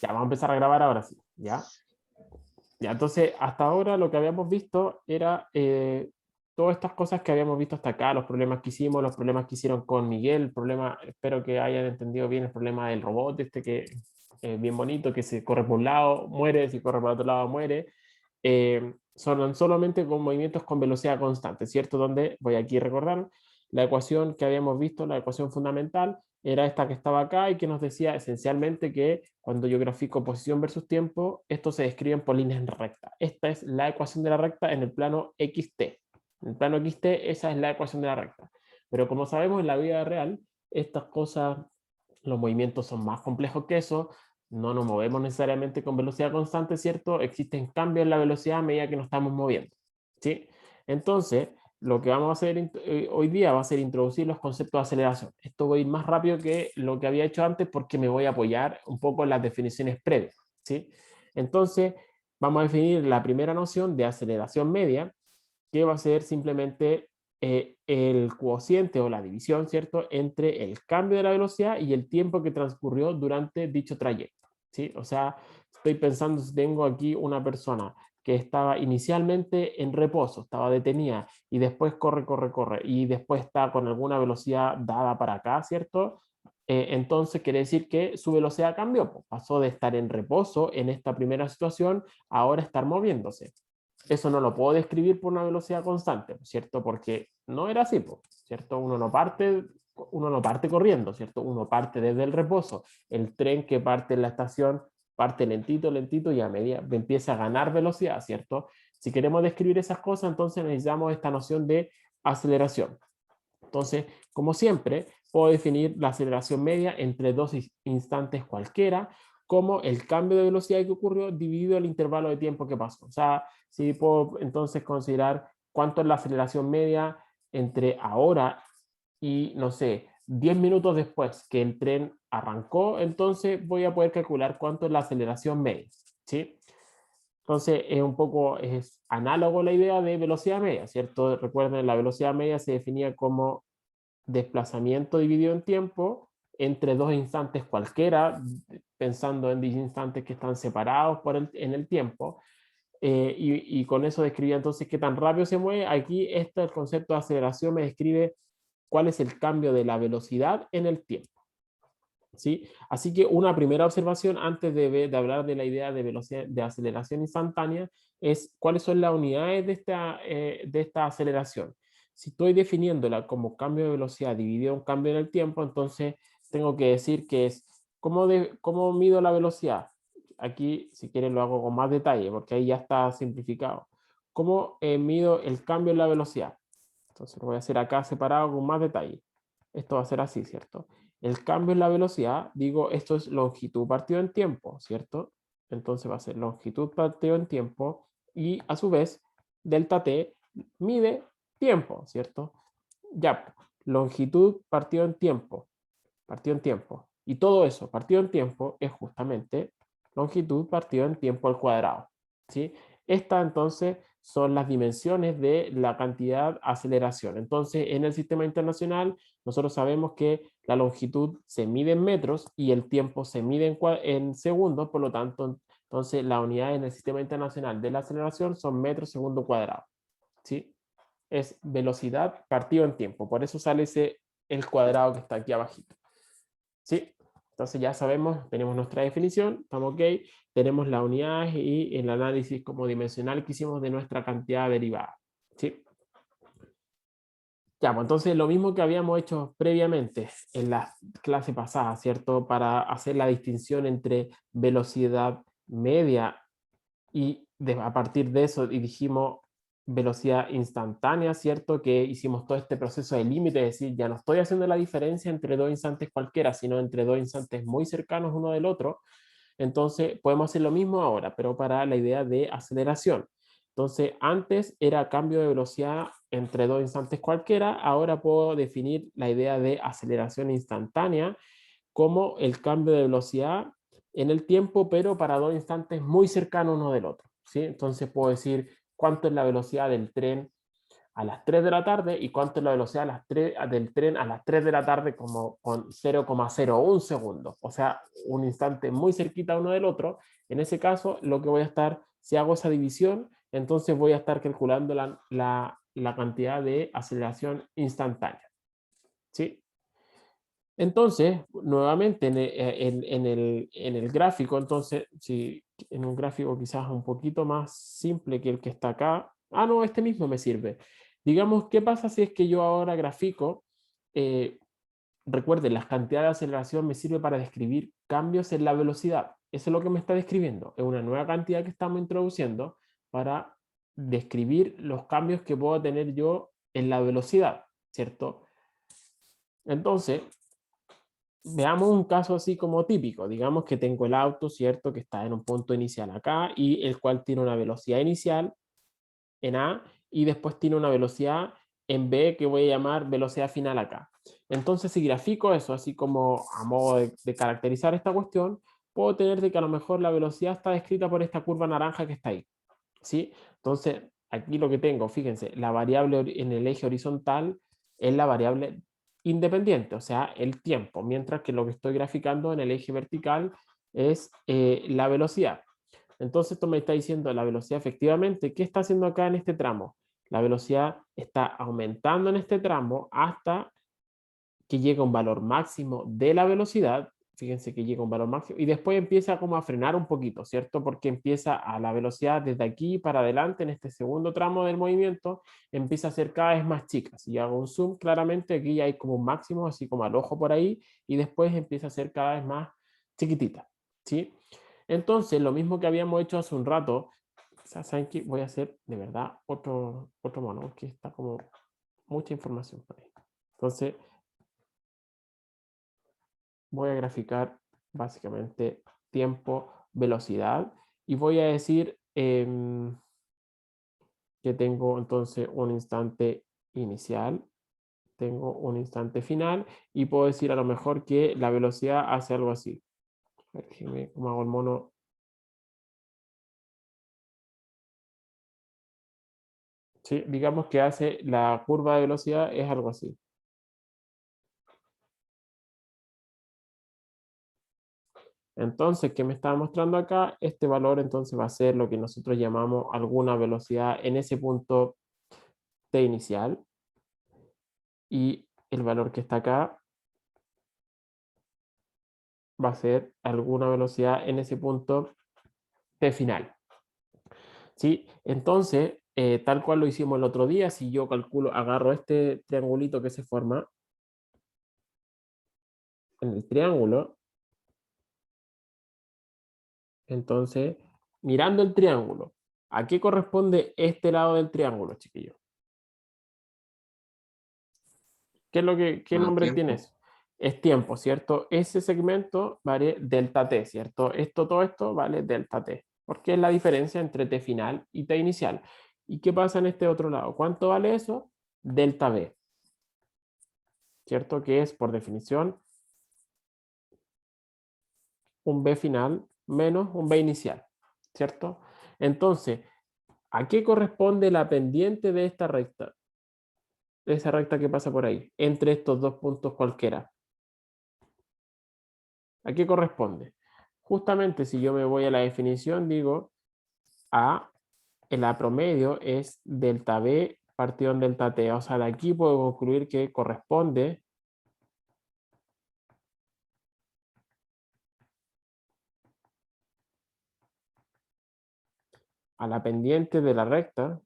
Ya, vamos a empezar a grabar ahora sí, ¿ya? Ya, entonces, hasta ahora lo que habíamos visto era todas estas cosas que habíamos visto hasta acá, los problemas que hicimos, los problemas que hicieron con Miguel, el problema, espero que hayan entendido bien el problema del robot, este que es bien bonito, que se corre por un lado, muere, si corre por otro lado, muere. Son solamente con movimientos con velocidad constante, ¿cierto? Donde, voy aquí a recordar, la ecuación que habíamos visto, la ecuación fundamental, era esta que estaba acá y que nos decía esencialmente que cuando yo grafico posición versus tiempo, esto se describen por líneas rectas. Esta es la ecuación de la recta en el plano XT. En el plano XT, esa es la ecuación de la recta. Pero como sabemos en la vida real, estas cosas, los movimientos son más complejos que eso, no nos movemos necesariamente con velocidad constante, ¿cierto? Existen cambios en la velocidad a medida que nos estamos moviendo, ¿sí? Entonces, lo que vamos a hacer hoy día va a ser introducir los conceptos de aceleración. Esto voy a ir más rápido que lo que había hecho antes porque me voy a apoyar un poco en las definiciones previas, ¿sí? Entonces, vamos a definir la primera noción de aceleración media, que va a ser simplemente el cociente o la división, ¿cierto?, entre el cambio de la velocidad y el tiempo que transcurrió durante dicho trayecto, ¿sí? O sea, estoy pensando si tengo aquí una persona que estaba inicialmente en reposo, estaba detenida y después corre y después está con alguna velocidad dada para acá, ¿cierto? Entonces quiere decir que su velocidad cambió, pues, pasó de estar en reposo en esta primera situación a ahora estar moviéndose. Eso no lo puedo describir por una velocidad constante, ¿cierto? Porque no era así, ¿cierto? Uno no parte corriendo, ¿cierto? Uno parte desde el reposo. El tren que parte en la estación parte lentito, lentito y a medida empieza a ganar velocidad, ¿cierto? Si queremos describir esas cosas, entonces necesitamos esta noción de aceleración. Entonces, como siempre, puedo definir la aceleración media entre dos instantes cualquiera, como el cambio de velocidad que ocurrió dividido el intervalo de tiempo que pasó. O sea, si puedo entonces considerar cuánto es la aceleración media entre ahora y, no sé, 10 minutos después que el tren arrancó, entonces voy a poder calcular cuánto es la aceleración media, ¿sí? Entonces, es análogo la idea de velocidad media, ¿cierto? Recuerden, la velocidad media se definía como desplazamiento dividido en tiempo entre dos instantes cualquiera, pensando en 10 instantes que están separados en el tiempo, y con eso describía entonces qué tan rápido se mueve. Aquí el concepto de aceleración me describe cuál es el cambio de la velocidad en el tiempo, ¿sí? Así que una primera observación antes de hablar de la idea de velocidad de aceleración instantánea es cuáles son las unidades de esta aceleración. Si estoy definiéndola como cambio de velocidad dividido en cambio en el tiempo, entonces tengo que decir que es cómo mido la velocidad. Aquí, si quieren, lo hago con más detalle, porque ahí ya está simplificado. ¿Cómo mido el cambio en la velocidad? Entonces lo voy a hacer acá separado con más detalle. Esto va a ser así, ¿cierto? El cambio en la velocidad, digo, esto es longitud partido en tiempo, ¿cierto? Entonces va a ser longitud partido en tiempo y a su vez delta t mide tiempo, ¿cierto? Ya, longitud partido en tiempo. Y todo eso, partido en tiempo, es justamente longitud partido en tiempo al cuadrado, ¿sí? Estas entonces son las dimensiones de la cantidad aceleración. Entonces, en el sistema internacional, nosotros sabemos que la longitud se mide en metros y el tiempo se mide en segundos, por lo tanto, entonces la unidad en el sistema internacional de la aceleración son metros segundo cuadrado, ¿sí? Es velocidad partido en tiempo, por eso sale el cuadrado que está aquí abajito, ¿sí? Entonces ya sabemos, tenemos nuestra definición, estamos ok, tenemos la unidad y el análisis como dimensional que hicimos de nuestra cantidad derivada, ¿sí? Ya, pues entonces lo mismo que habíamos hecho previamente en la clase pasada, ¿cierto? Para hacer la distinción entre velocidad media y a partir de eso y dijimos velocidad instantánea, ¿cierto? Que hicimos todo este proceso de límite, es decir, ya no estoy haciendo la diferencia entre dos instantes cualquiera, sino entre dos instantes muy cercanos uno del otro. Entonces, podemos hacer lo mismo ahora, pero para la idea de aceleración. Entonces, antes era cambio de velocidad entre dos instantes cualquiera, ahora puedo definir la idea de aceleración instantánea como el cambio de velocidad en el tiempo, pero para dos instantes muy cercanos uno del otro, ¿sí? Entonces puedo decir cuánto es la velocidad del tren a las 3 de la tarde y cuánto es la velocidad del tren a las 3 de la tarde como con 0,01 segundos. O sea, un instante muy cerquita uno del otro. En ese caso, lo que voy a estar, si hago esa división, entonces voy a estar calculando la cantidad de aceleración instantánea. ¿Sí? Entonces, nuevamente en el gráfico, entonces, si en un gráfico quizás un poquito más simple que el que está acá, no, este mismo me sirve. Digamos, ¿qué pasa si es que yo ahora grafico? Recuerden, las cantidades de aceleración me sirve para describir cambios en la velocidad. Eso es lo que me está describiendo. Es una nueva cantidad que estamos introduciendo para describir los cambios que puedo tener yo en la velocidad, ¿cierto? Entonces, veamos un caso así como típico. Digamos que tengo el auto, ¿cierto? Que está en un punto inicial acá y el cual tiene una velocidad inicial en A y después tiene una velocidad en B que voy a llamar velocidad final acá. Entonces, si grafico eso, así como a modo de caracterizar esta cuestión, puedo tener de que a lo mejor la velocidad está descrita por esta curva naranja que está ahí, ¿sí? Entonces, aquí lo que tengo, fíjense, la variable en el eje horizontal es la variable independiente, o sea, el tiempo, mientras que lo que estoy graficando en el eje vertical es la velocidad. Entonces esto me está diciendo la velocidad efectivamente. ¿Qué está haciendo acá en este tramo? La velocidad está aumentando en este tramo hasta que llega a un valor máximo de la velocidad. Fíjense que llega a un valor máximo y después empieza como a frenar un poquito, ¿cierto? Porque empieza a la velocidad desde aquí para adelante en este segundo tramo del movimiento, empieza a ser cada vez más chica. Si hago un zoom, claramente aquí ya hay como un máximo, así como al ojo por ahí, y después empieza a ser cada vez más chiquitita, ¿sí? Entonces, lo mismo que habíamos hecho hace un rato, ¿saben qué? Voy a hacer de verdad otro mono, porque está como mucha información por ahí. Entonces, voy a graficar básicamente tiempo, velocidad, y voy a decir que tengo entonces un instante inicial, tengo un instante final, y puedo decir a lo mejor que la velocidad hace algo así. A ver, ¿cómo hago el mono? Sí, digamos que hace la curva de velocidad es algo así. Entonces, ¿qué me está mostrando acá? Este valor entonces va a ser lo que nosotros llamamos alguna velocidad en ese punto T inicial, y el valor que está acá va a ser alguna velocidad en ese punto T final. ¿Sí? Entonces, tal cual lo hicimos el otro día, si yo calculo, agarro este triangulito que se forma en el triángulo, entonces, mirando el triángulo, ¿a qué corresponde este lado del triángulo, chiquillos? ¿Qué es lo qué nombre tiene Tiempo. eso? Es tiempo, ¿cierto? Ese segmento vale delta t, ¿cierto? Todo esto vale delta t, porque es la diferencia entre t final y t inicial. ¿Y qué pasa en este otro lado? ¿Cuánto vale eso? Delta b, ¿cierto? Que es, por definición, un b final menos un b inicial, ¿cierto? Entonces, ¿a qué corresponde la pendiente de esta recta? De esa recta que pasa por ahí, entre estos dos puntos cualquiera. ¿A qué corresponde? Justamente si yo me voy a la definición, digo A, el A promedio es delta B partido en delta T. O sea, de aquí puedo concluir que corresponde a la pendiente de la recta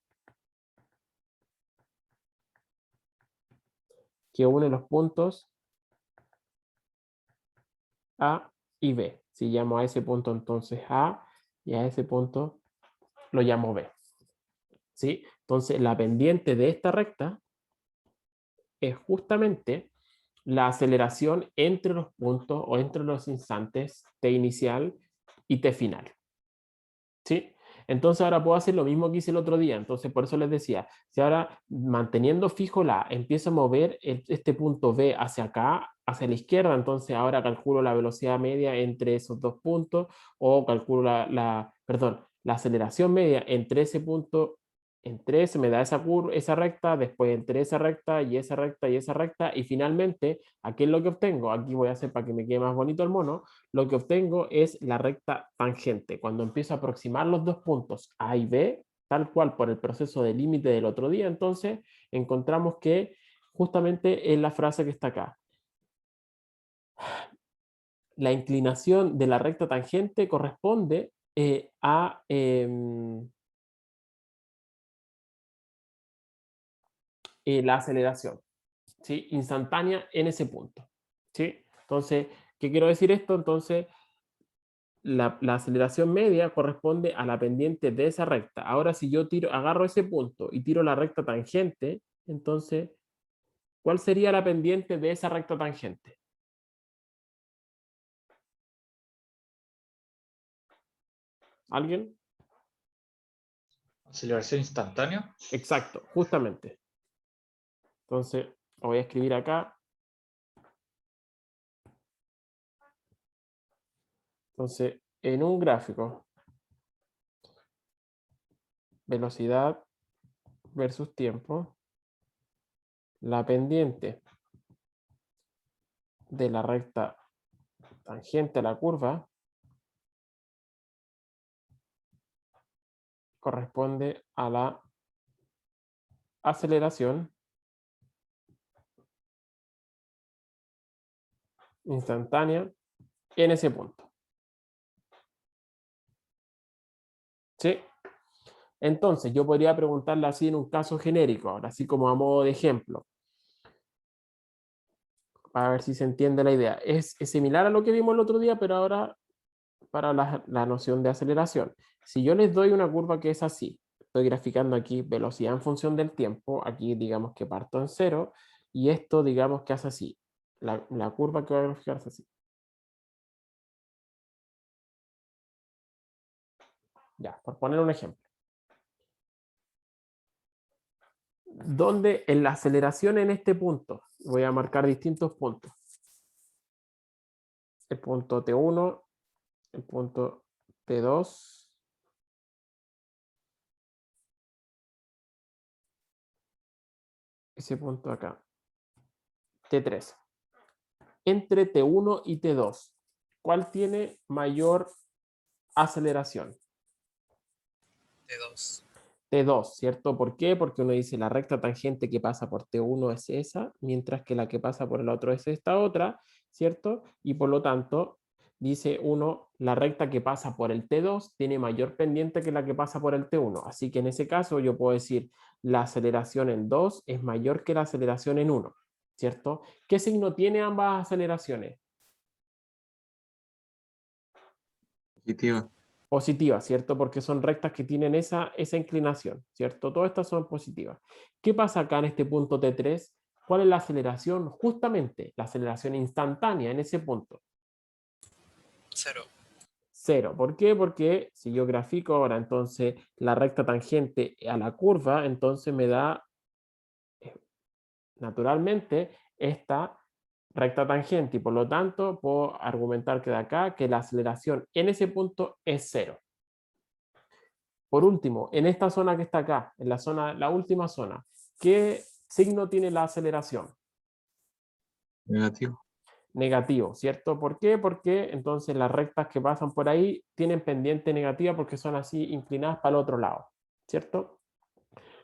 que une los puntos A y B. Si llamo a ese punto entonces A y a ese punto lo llamo B. ¿Sí? Entonces, la pendiente de esta recta es justamente la aceleración entre los puntos o entre los instantes T inicial y T final. ¿Sí? Entonces ahora puedo hacer lo mismo que hice el otro día. Entonces por eso les decía, si ahora manteniendo fijo la A, empiezo a mover este punto B hacia acá, hacia la izquierda, entonces ahora calculo la velocidad media entre esos dos puntos o calculo perdón, la aceleración media entre ese punto entre ese me da esa curva, esa recta, después entre esa recta y esa recta y esa recta, y finalmente, aquí es lo que obtengo, aquí voy a hacer para que me quede más bonito el mono, lo que obtengo es la recta tangente. Cuando empiezo a aproximar los dos puntos A y B, tal cual por el proceso de límite del otro día, entonces encontramos que justamente es la frase que está acá. La inclinación de la recta tangente corresponde a la aceleración, ¿sí? Instantánea en ese punto, ¿sí? Entonces, ¿qué quiero decir esto? Entonces, la aceleración media corresponde a la pendiente de esa recta. Ahora, si yo agarro ese punto y tiro la recta tangente, entonces, ¿cuál sería la pendiente de esa recta tangente? ¿Alguien? Aceleración instantánea. Exacto, justamente. Entonces, lo voy a escribir acá. Entonces, en un gráfico, velocidad versus tiempo, la pendiente de la recta tangente a la curva corresponde a la aceleración instantánea en ese punto. ¿Sí? Entonces, yo podría preguntarle así en un caso genérico, ahora así como a modo de ejemplo, para ver si se entiende la idea. Es similar a lo que vimos el otro día, pero ahora para la noción de aceleración. Si yo les doy una curva que es así, estoy graficando aquí velocidad en función del tiempo, aquí digamos que parto en 0, y esto digamos que hace así. La curva que voy a graficar es así. Ya, por poner un ejemplo. Donde en la aceleración en este punto, voy a marcar distintos puntos. El punto T1, el punto T2, ese punto acá, T3. Entre T1 y T2, ¿cuál tiene mayor aceleración? T2. T2, ¿cierto? ¿Por qué? Porque uno dice la recta tangente que pasa por T1 es esa, mientras que la que pasa por el otro es esta otra, ¿cierto? Y por lo tanto, dice uno, la recta que pasa por el T2 tiene mayor pendiente que la que pasa por el T1. Así que en ese caso yo puedo decir la aceleración en 2 es mayor que la aceleración en 1, ¿cierto? ¿Qué signo tiene ambas aceleraciones? Positiva. Positivas, ¿cierto? Porque son rectas que tienen esa inclinación, ¿cierto? Todas estas son positivas. ¿Qué pasa acá en este punto T3? ¿Cuál es la aceleración? Justamente la aceleración instantánea en ese punto. 0. 0. ¿Por qué? Porque si yo grafico ahora entonces la recta tangente a la curva, entonces me da naturalmente esta recta tangente y por lo tanto puedo argumentar que de acá que la aceleración en ese punto es 0. Por último, en esta zona que está acá, en la zona, la última zona, ¿qué signo tiene la aceleración? Negativo. Negativo, ¿cierto? ¿Por qué? Porque entonces las rectas que pasan por ahí tienen pendiente negativa porque son así inclinadas para el otro lado, ¿cierto?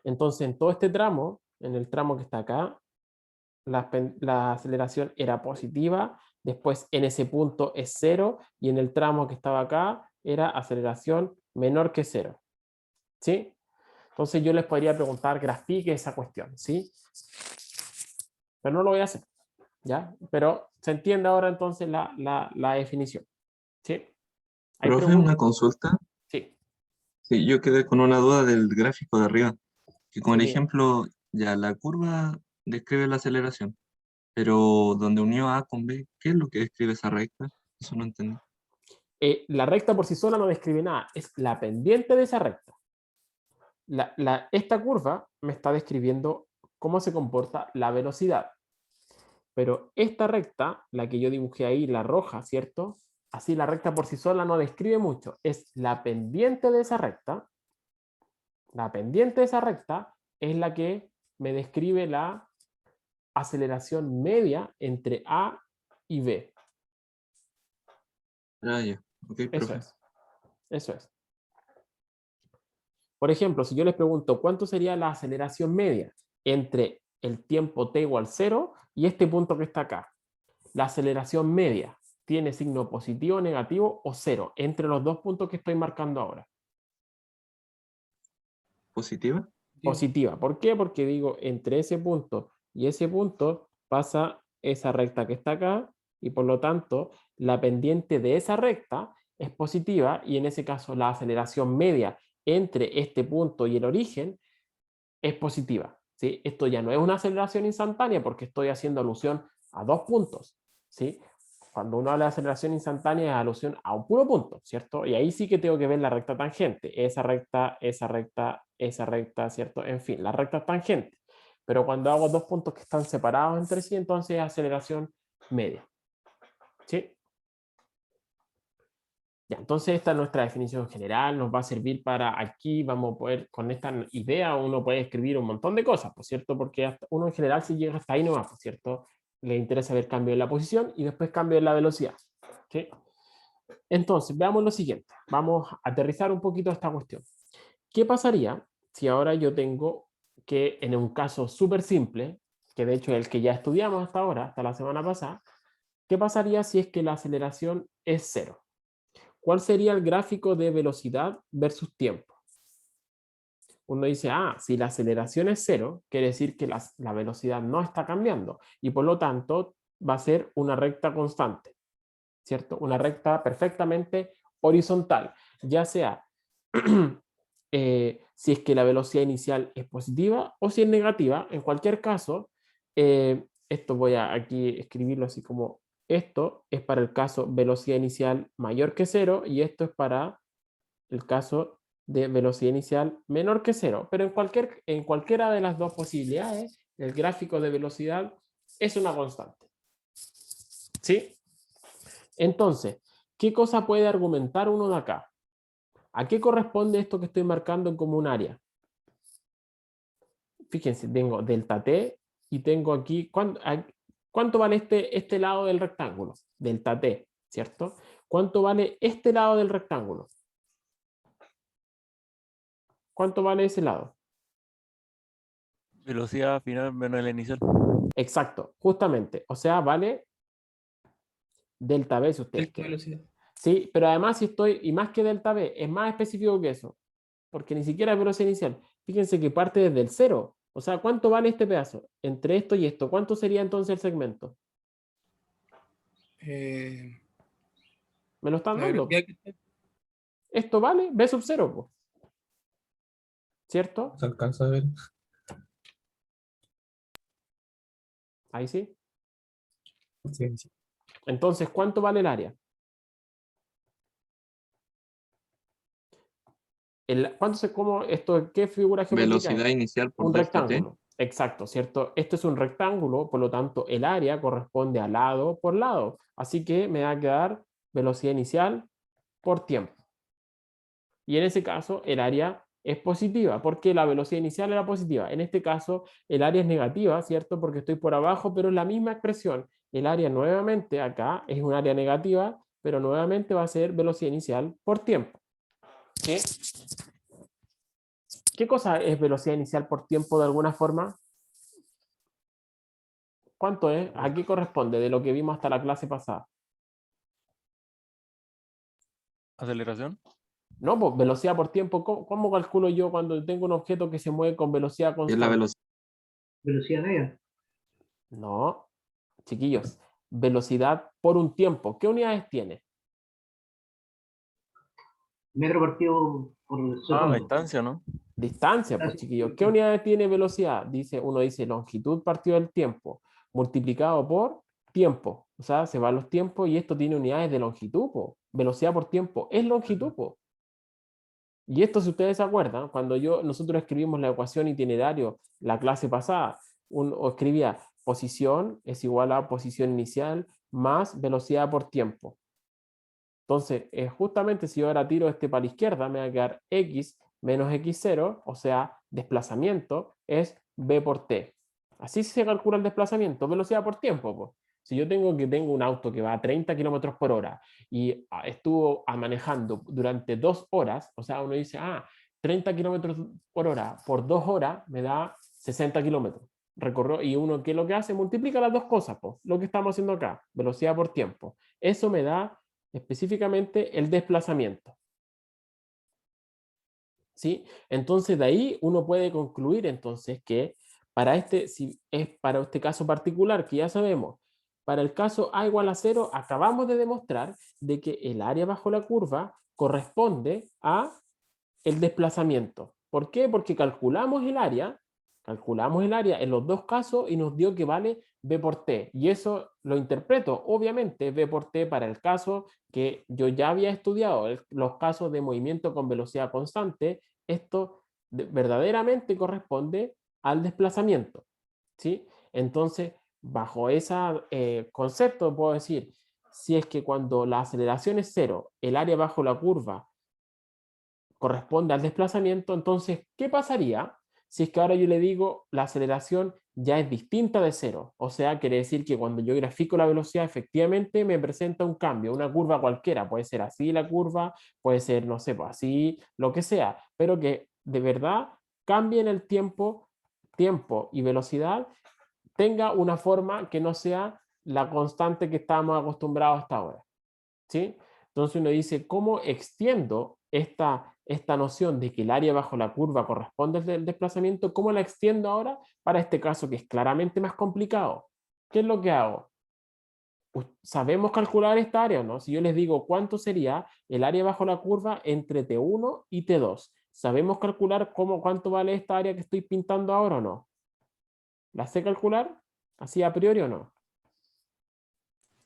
Entonces en todo este tramo, en el tramo que está acá, la aceleración era positiva, después en ese punto es 0 y en el tramo que estaba acá era aceleración menor que 0, ¿sí? Entonces yo les podría preguntar, grafique esa cuestión, ¿sí? Pero no lo voy a hacer, ¿ya? Pero se entiende ahora entonces la definición, ¿sí? ¿Hay Profe, una preguntas? consulta. Sí, Sí, yo quedé con una duda del gráfico de arriba, que como sí, el diga. ejemplo, ya la curva describe la aceleración, pero donde unió A con B, ¿qué es lo que describe esa recta? Eso no entendí. La recta por sí sola no describe nada, es la pendiente de esa recta. Esta curva me está describiendo cómo se comporta la velocidad. Pero esta recta, la que yo dibujé ahí, la roja, ¿cierto? Así la recta por sí sola no describe mucho. Es la pendiente de esa recta, La pendiente de esa recta es la que me describe la aceleración media entre A y B. Ah, ya. Ok, Eso profe. es. Eso es. Por ejemplo, si yo les pregunto cuánto sería la aceleración media entre el tiempo t igual 0 y este punto que está acá. La aceleración media tiene signo positivo, negativo o 0 entre los dos puntos que estoy marcando ahora. ¿Positiva? Positiva. ¿Por qué? Porque digo, entre ese punto y ese punto pasa esa recta que está acá y por lo tanto la pendiente de esa recta es positiva y en ese caso la aceleración media entre este punto y el origen es positiva. ¿Sí? Esto ya no es una aceleración instantánea porque estoy haciendo alusión a dos puntos. ¿Sí? Cuando uno habla de aceleración instantánea es alusión a un puro punto, ¿cierto? Y ahí sí que tengo que ver la recta tangente, esa recta, esa recta, esa recta, ¿cierto? En fin, la recta tangente. Pero cuando hago dos puntos que están separados entre sí, entonces es aceleración media. ¿Sí? Ya, entonces esta es nuestra definición general, nos va a servir para aquí, vamos a poder, con esta idea uno puede escribir un montón de cosas, ¿por cierto? Porque uno en general si llega hasta ahí no va, ¿por cierto? Le interesa ver cambio en la posición y después cambio en la velocidad. ¿Sí? Entonces, veamos lo siguiente, vamos a aterrizar un poquito esta cuestión. ¿Qué pasaría si ahora yo tengo que, en un caso súper simple, que de hecho es el que ya estudiamos hasta ahora, hasta la semana pasada, qué pasaría si es que la aceleración es cero? ¿Cuál sería el gráfico de velocidad versus tiempo? Uno dice, si la aceleración es cero, quiere decir que la velocidad no está cambiando y por lo tanto va a ser una recta constante, ¿cierto? Una recta perfectamente horizontal, ya sea si es que la velocidad inicial es positiva o si es negativa. En cualquier caso, esto voy a aquí escribirlo así como esto es para el caso velocidad inicial mayor que cero y esto es para el caso de velocidad inicial menor que cero. Pero en cualquiera de las dos posibilidades, el gráfico de velocidad es una constante. ¿Sí? Entonces, ¿qué cosa puede argumentar uno de acá? ¿A qué corresponde esto que estoy marcando como un área? Fíjense, tengo delta t y tengo aquí, ¿cuánto vale este lado del rectángulo? Delta t, ¿cierto? ¿Cuánto vale este lado del rectángulo? ¿Cuánto vale ese lado? Velocidad final menos la inicial. Exacto, justamente. O sea, vale delta v si ustedes Delta quieren. velocidad. Sí, pero además si estoy, y más que delta v, es más específico que eso, porque ni siquiera es velocidad inicial. Fíjense que parte desde el cero. O sea, ¿cuánto vale este pedazo? Entre esto y esto, ¿cuánto sería entonces el segmento? Eh, Me lo están la dando. velocidad que está. Esto vale v sub 0, ¿cierto? ¿Se alcanza a ver? Ahí sí. Sí, sí. Entonces, ¿cuánto vale el área? ¿Cómo esto, qué figura geométrica Velocidad es? inicial por Un delta t. rectángulo. Exacto, ¿cierto? Esto es un rectángulo, por lo tanto, el área corresponde a lado por lado. Así que me va a quedar velocidad inicial por tiempo. Y en ese caso, el área es positiva, porque la velocidad inicial era positiva. En este caso, el área es negativa, ¿cierto? Porque estoy por abajo, pero es la misma expresión. El área nuevamente acá es un área negativa, pero nuevamente va a ser velocidad inicial por tiempo. ¿Sí? ¿Qué cosa es velocidad inicial por tiempo de alguna forma? ¿Cuánto es? ¿A qué corresponde de lo que vimos hasta la clase pasada? Aceleración. No, pues velocidad por tiempo. ¿Cómo calculo yo cuando tengo un objeto que se mueve con velocidad Es la constante? velocidad. Velocidad media. No, chiquillos. Velocidad por un tiempo. ¿Qué unidades tiene? Metro partido por La segundo. distancia, ¿no? Distancia, pues chiquillos. ¿Qué unidades tiene velocidad? Uno dice longitud partido del tiempo, multiplicado por tiempo. O sea, se van los tiempos y esto tiene unidades de longitud, po. Velocidad por tiempo es longitud, po. Y esto, si ustedes se acuerdan, cuando nosotros escribimos la ecuación itinerario la clase pasada, o escribía posición es igual a posición inicial más velocidad por tiempo. Entonces, justamente si yo ahora tiro este para la izquierda, me va a quedar x menos x0, o sea, desplazamiento, es v por t. Así se calcula el desplazamiento, velocidad por tiempo, po. Si yo tengo un auto que va a 30 kilómetros por hora y estuvo manejando durante 2 horas, o sea, uno dice, 30 kilómetros por hora por 2 horas me da 60 kilómetros. Recorrió, y uno, ¿qué es lo que hace? Multiplica las dos cosas, po, lo que estamos haciendo acá, velocidad por tiempo. Eso me da específicamente el desplazamiento. ¿Sí? Entonces, de ahí uno puede concluir entonces que para si es para este caso particular, que ya sabemos, para el caso A igual a 0, acabamos de demostrar de que el área bajo la curva corresponde a el desplazamiento. ¿Por qué? Porque calculamos el área en los dos casos y nos dio que vale v por t. Y eso lo interpreto, obviamente, v por t para el caso que yo ya había estudiado, los casos de movimiento con velocidad constante. Esto verdaderamente corresponde al desplazamiento, ¿sí? Entonces, bajo ese concepto puedo decir, si es que cuando la aceleración es 0, el área bajo la curva corresponde al desplazamiento, entonces, ¿qué pasaría si es que ahora yo le digo la aceleración ya es distinta de 0? O sea, quiere decir que cuando yo grafico la velocidad, efectivamente me presenta un cambio, una curva cualquiera, puede ser así la curva, puede ser, no sé, pues así, lo que sea, pero que de verdad cambie en el tiempo y velocidad, tenga una forma que no sea la constante que estábamos acostumbrados hasta ahora, ¿sí? Entonces uno dice, ¿cómo extiendo esta noción de que el área bajo la curva corresponde al desplazamiento? ¿Cómo la extiendo ahora para este caso que es claramente más complicado? ¿Qué es lo que hago? ¿Sabemos calcular esta área o no? Si yo les digo cuánto sería el área bajo la curva entre T1 y T2, ¿sabemos calcular cuánto vale esta área que estoy pintando ahora o no? ¿La sé calcular? ¿Así a priori o no?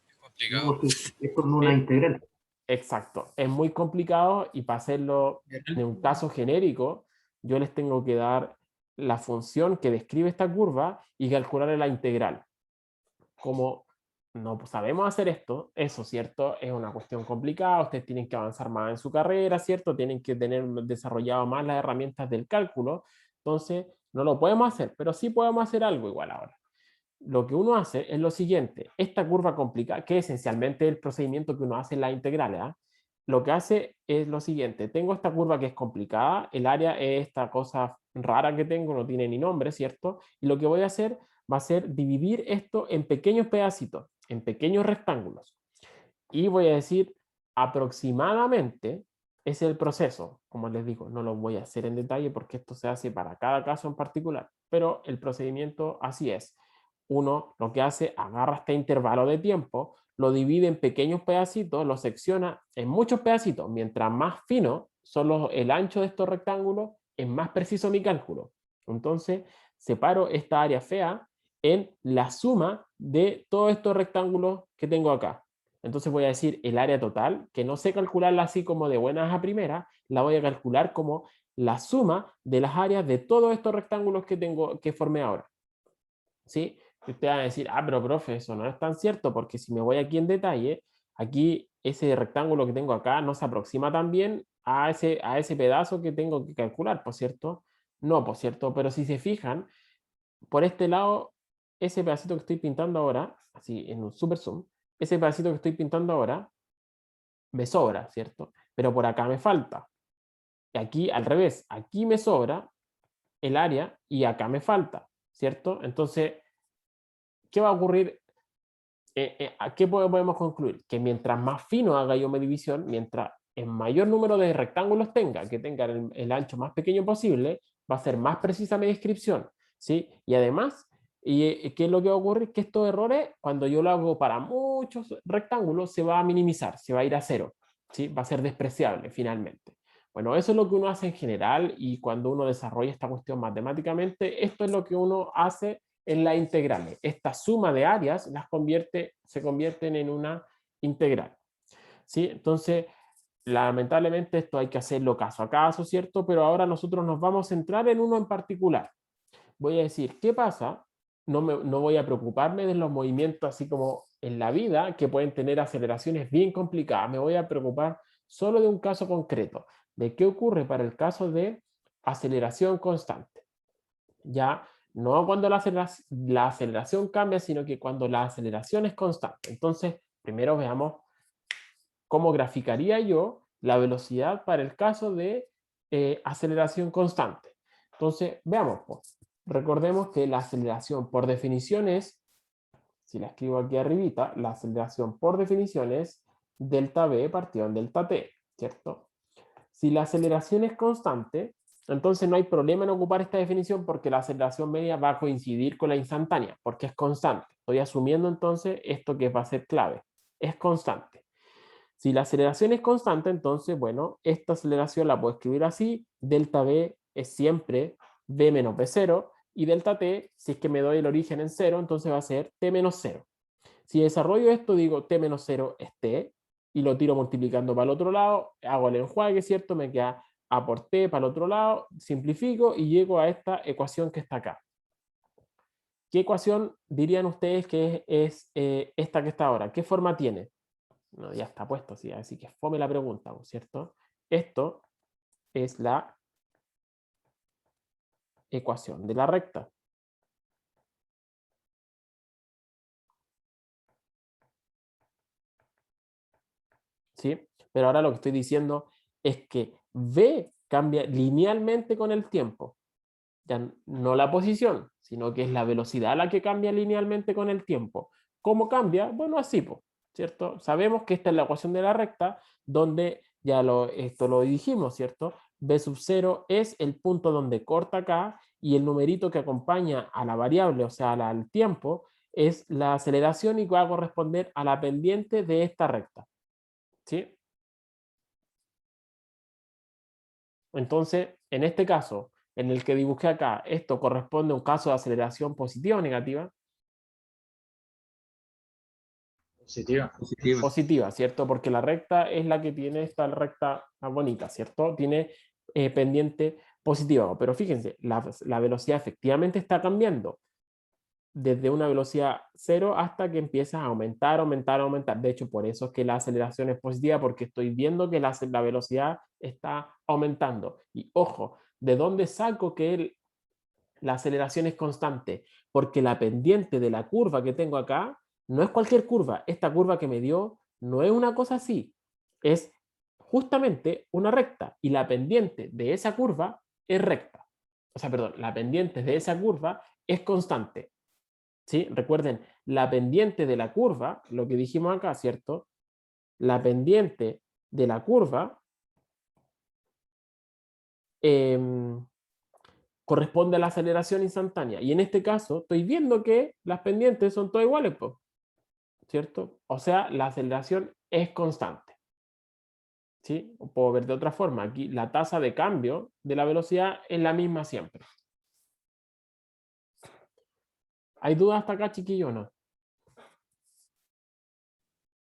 Es No, complicado. porque es con una integral. Exacto, es muy complicado y para hacerlo en un caso genérico, yo les tengo que dar la función que describe esta curva y calcular la integral. Como no sabemos hacer esto, eso, ¿cierto? Es una cuestión complicada, ustedes tienen que avanzar más en su carrera, ¿cierto? Tienen que tener desarrollado más las herramientas del cálculo, entonces no lo podemos hacer, pero sí podemos hacer algo igual ahora. Lo que uno hace es lo siguiente, esta curva complicada, que esencialmente es el procedimiento que uno hace en la integral, ¿eh? Lo que hace es lo siguiente, tengo esta curva que es complicada, el área es esta cosa rara que tengo, no tiene ni nombre, ¿cierto? Y lo que voy a hacer va a ser dividir esto en pequeños pedacitos, en pequeños rectángulos. Y voy a decir aproximadamente es el proceso. Como les digo, no lo voy a hacer en detalle porque esto se hace para cada caso en particular, pero el procedimiento así es. Uno lo que hace, agarra este intervalo de tiempo, lo divide en pequeños pedacitos, lo secciona en muchos pedacitos. Mientras más fino son el ancho de estos rectángulos, es más preciso mi cálculo. Entonces, separo esta área fea en la suma de todos estos rectángulos que tengo acá. Entonces voy a decir el área total, que no sé calcularla así como de buenas a primeras, la voy a calcular como la suma de las áreas de todos estos rectángulos que formé ahora. ¿Sí? Y ustedes van a decir, pero profe, eso no es tan cierto, porque si me voy aquí en detalle, aquí ese rectángulo que tengo acá no se aproxima tan bien a ese pedazo que tengo que calcular, ¿por cierto? No, por cierto, pero si se fijan, por este lado, ese pedacito que estoy pintando ahora, así en un super zoom, ese pedacito que estoy pintando ahora, me sobra, ¿cierto? Pero por acá me falta. Y aquí al revés, aquí me sobra el área y acá me falta, ¿cierto? Entonces, ¿qué va a ocurrir? ¿A qué podemos concluir? Que mientras más fino haga yo mi división, mientras el mayor número de rectángulos tenga, que tengan el ancho más pequeño posible, va a ser más precisa mi descripción, ¿sí? Y además, ¿qué es lo que va a ocurrir? Que estos errores, cuando yo lo hago para muchos rectángulos, se va a minimizar, se va a ir a cero, ¿sí? Va a ser despreciable finalmente. Bueno, eso es lo que uno hace en general y cuando uno desarrolla esta cuestión matemáticamente, esto es lo que uno hace en las integrales. Esta suma de áreas se convierten en una integral, ¿sí? Entonces, lamentablemente esto hay que hacerlo caso a caso, ¿cierto? Pero ahora nosotros nos vamos a centrar en uno en particular. Voy a decir, ¿qué pasa? No voy a preocuparme de los movimientos así como en la vida, que pueden tener aceleraciones bien complicadas. Me voy a preocupar solo de un caso concreto, de qué ocurre para el caso de aceleración constante. Ya, no cuando la aceleración cambia, sino que cuando la aceleración es constante. Entonces, primero veamos cómo graficaría yo la velocidad para el caso de aceleración constante. Entonces, veamos, pues. Recordemos que la aceleración por definición es, si la escribo aquí arribita, la aceleración por definición es delta V partido en delta T, ¿cierto? Si la aceleración es constante, entonces no hay problema en ocupar esta definición porque la aceleración media va a coincidir con la instantánea, porque es constante. Estoy asumiendo entonces esto que va a ser clave. Es constante. Si la aceleración es constante, entonces, bueno, esta aceleración la puedo escribir así. Delta V es siempre V menos V0 y delta T, si es que me doy el origen en 0, entonces va a ser T menos 0. Si desarrollo esto, digo T menos 0 es T y lo tiro multiplicando para el otro lado, hago el enjuague, ¿cierto? Me queda A por T para el otro lado, simplifico y llego a esta ecuación que está acá. ¿Qué ecuación dirían ustedes que es esta que está ahora? ¿Qué forma tiene? No, ya está puesto, ¿sí? Así que fome la pregunta, ¿cierto? Esto es la ecuación de la recta. ¿Sí? Pero ahora lo que estoy diciendo es que V cambia linealmente con el tiempo. Ya no la posición, sino que es la velocidad la que cambia linealmente con el tiempo. ¿Cómo cambia? Bueno, así, ¿cierto? Sabemos que esta es la ecuación de la recta, donde ya esto lo dijimos, ¿cierto? V sub 0 es el punto donde corta acá y el numerito que acompaña a la variable, o sea, al tiempo, es la aceleración y va a corresponder a la pendiente de esta recta. ¿Sí? Entonces, en este caso, en el que dibujé acá, esto corresponde a un caso de aceleración positiva o negativa. Positiva. Positiva. Positiva, ¿cierto? Porque la recta es la que tiene esta recta más bonita, ¿cierto? Tiene pendiente positiva. Pero fíjense, la velocidad efectivamente está cambiando desde una velocidad 0 hasta que empieza a aumentar, aumentar, aumentar. De hecho, por eso es que la aceleración es positiva, porque estoy viendo que la velocidad está aumentando. Y ojo, ¿de dónde saco que la aceleración es constante? Porque la pendiente de la curva que tengo acá no es cualquier curva. Esta curva que me dio no es una cosa así. Es justamente una recta. Y la pendiente de esa curva es recta. O sea, perdón, la pendiente de esa curva es constante. ¿Sí? Recuerden, la pendiente de la curva, lo que dijimos acá, ¿cierto? La pendiente de la curva corresponde a la aceleración instantánea. Y en este caso, estoy viendo que las pendientes son todas iguales, ¿cierto? O sea, la aceleración es constante. ¿Sí? O puedo ver de otra forma. Aquí la tasa de cambio de la velocidad es la misma siempre. ¿Hay dudas hasta acá, chiquillo, o no?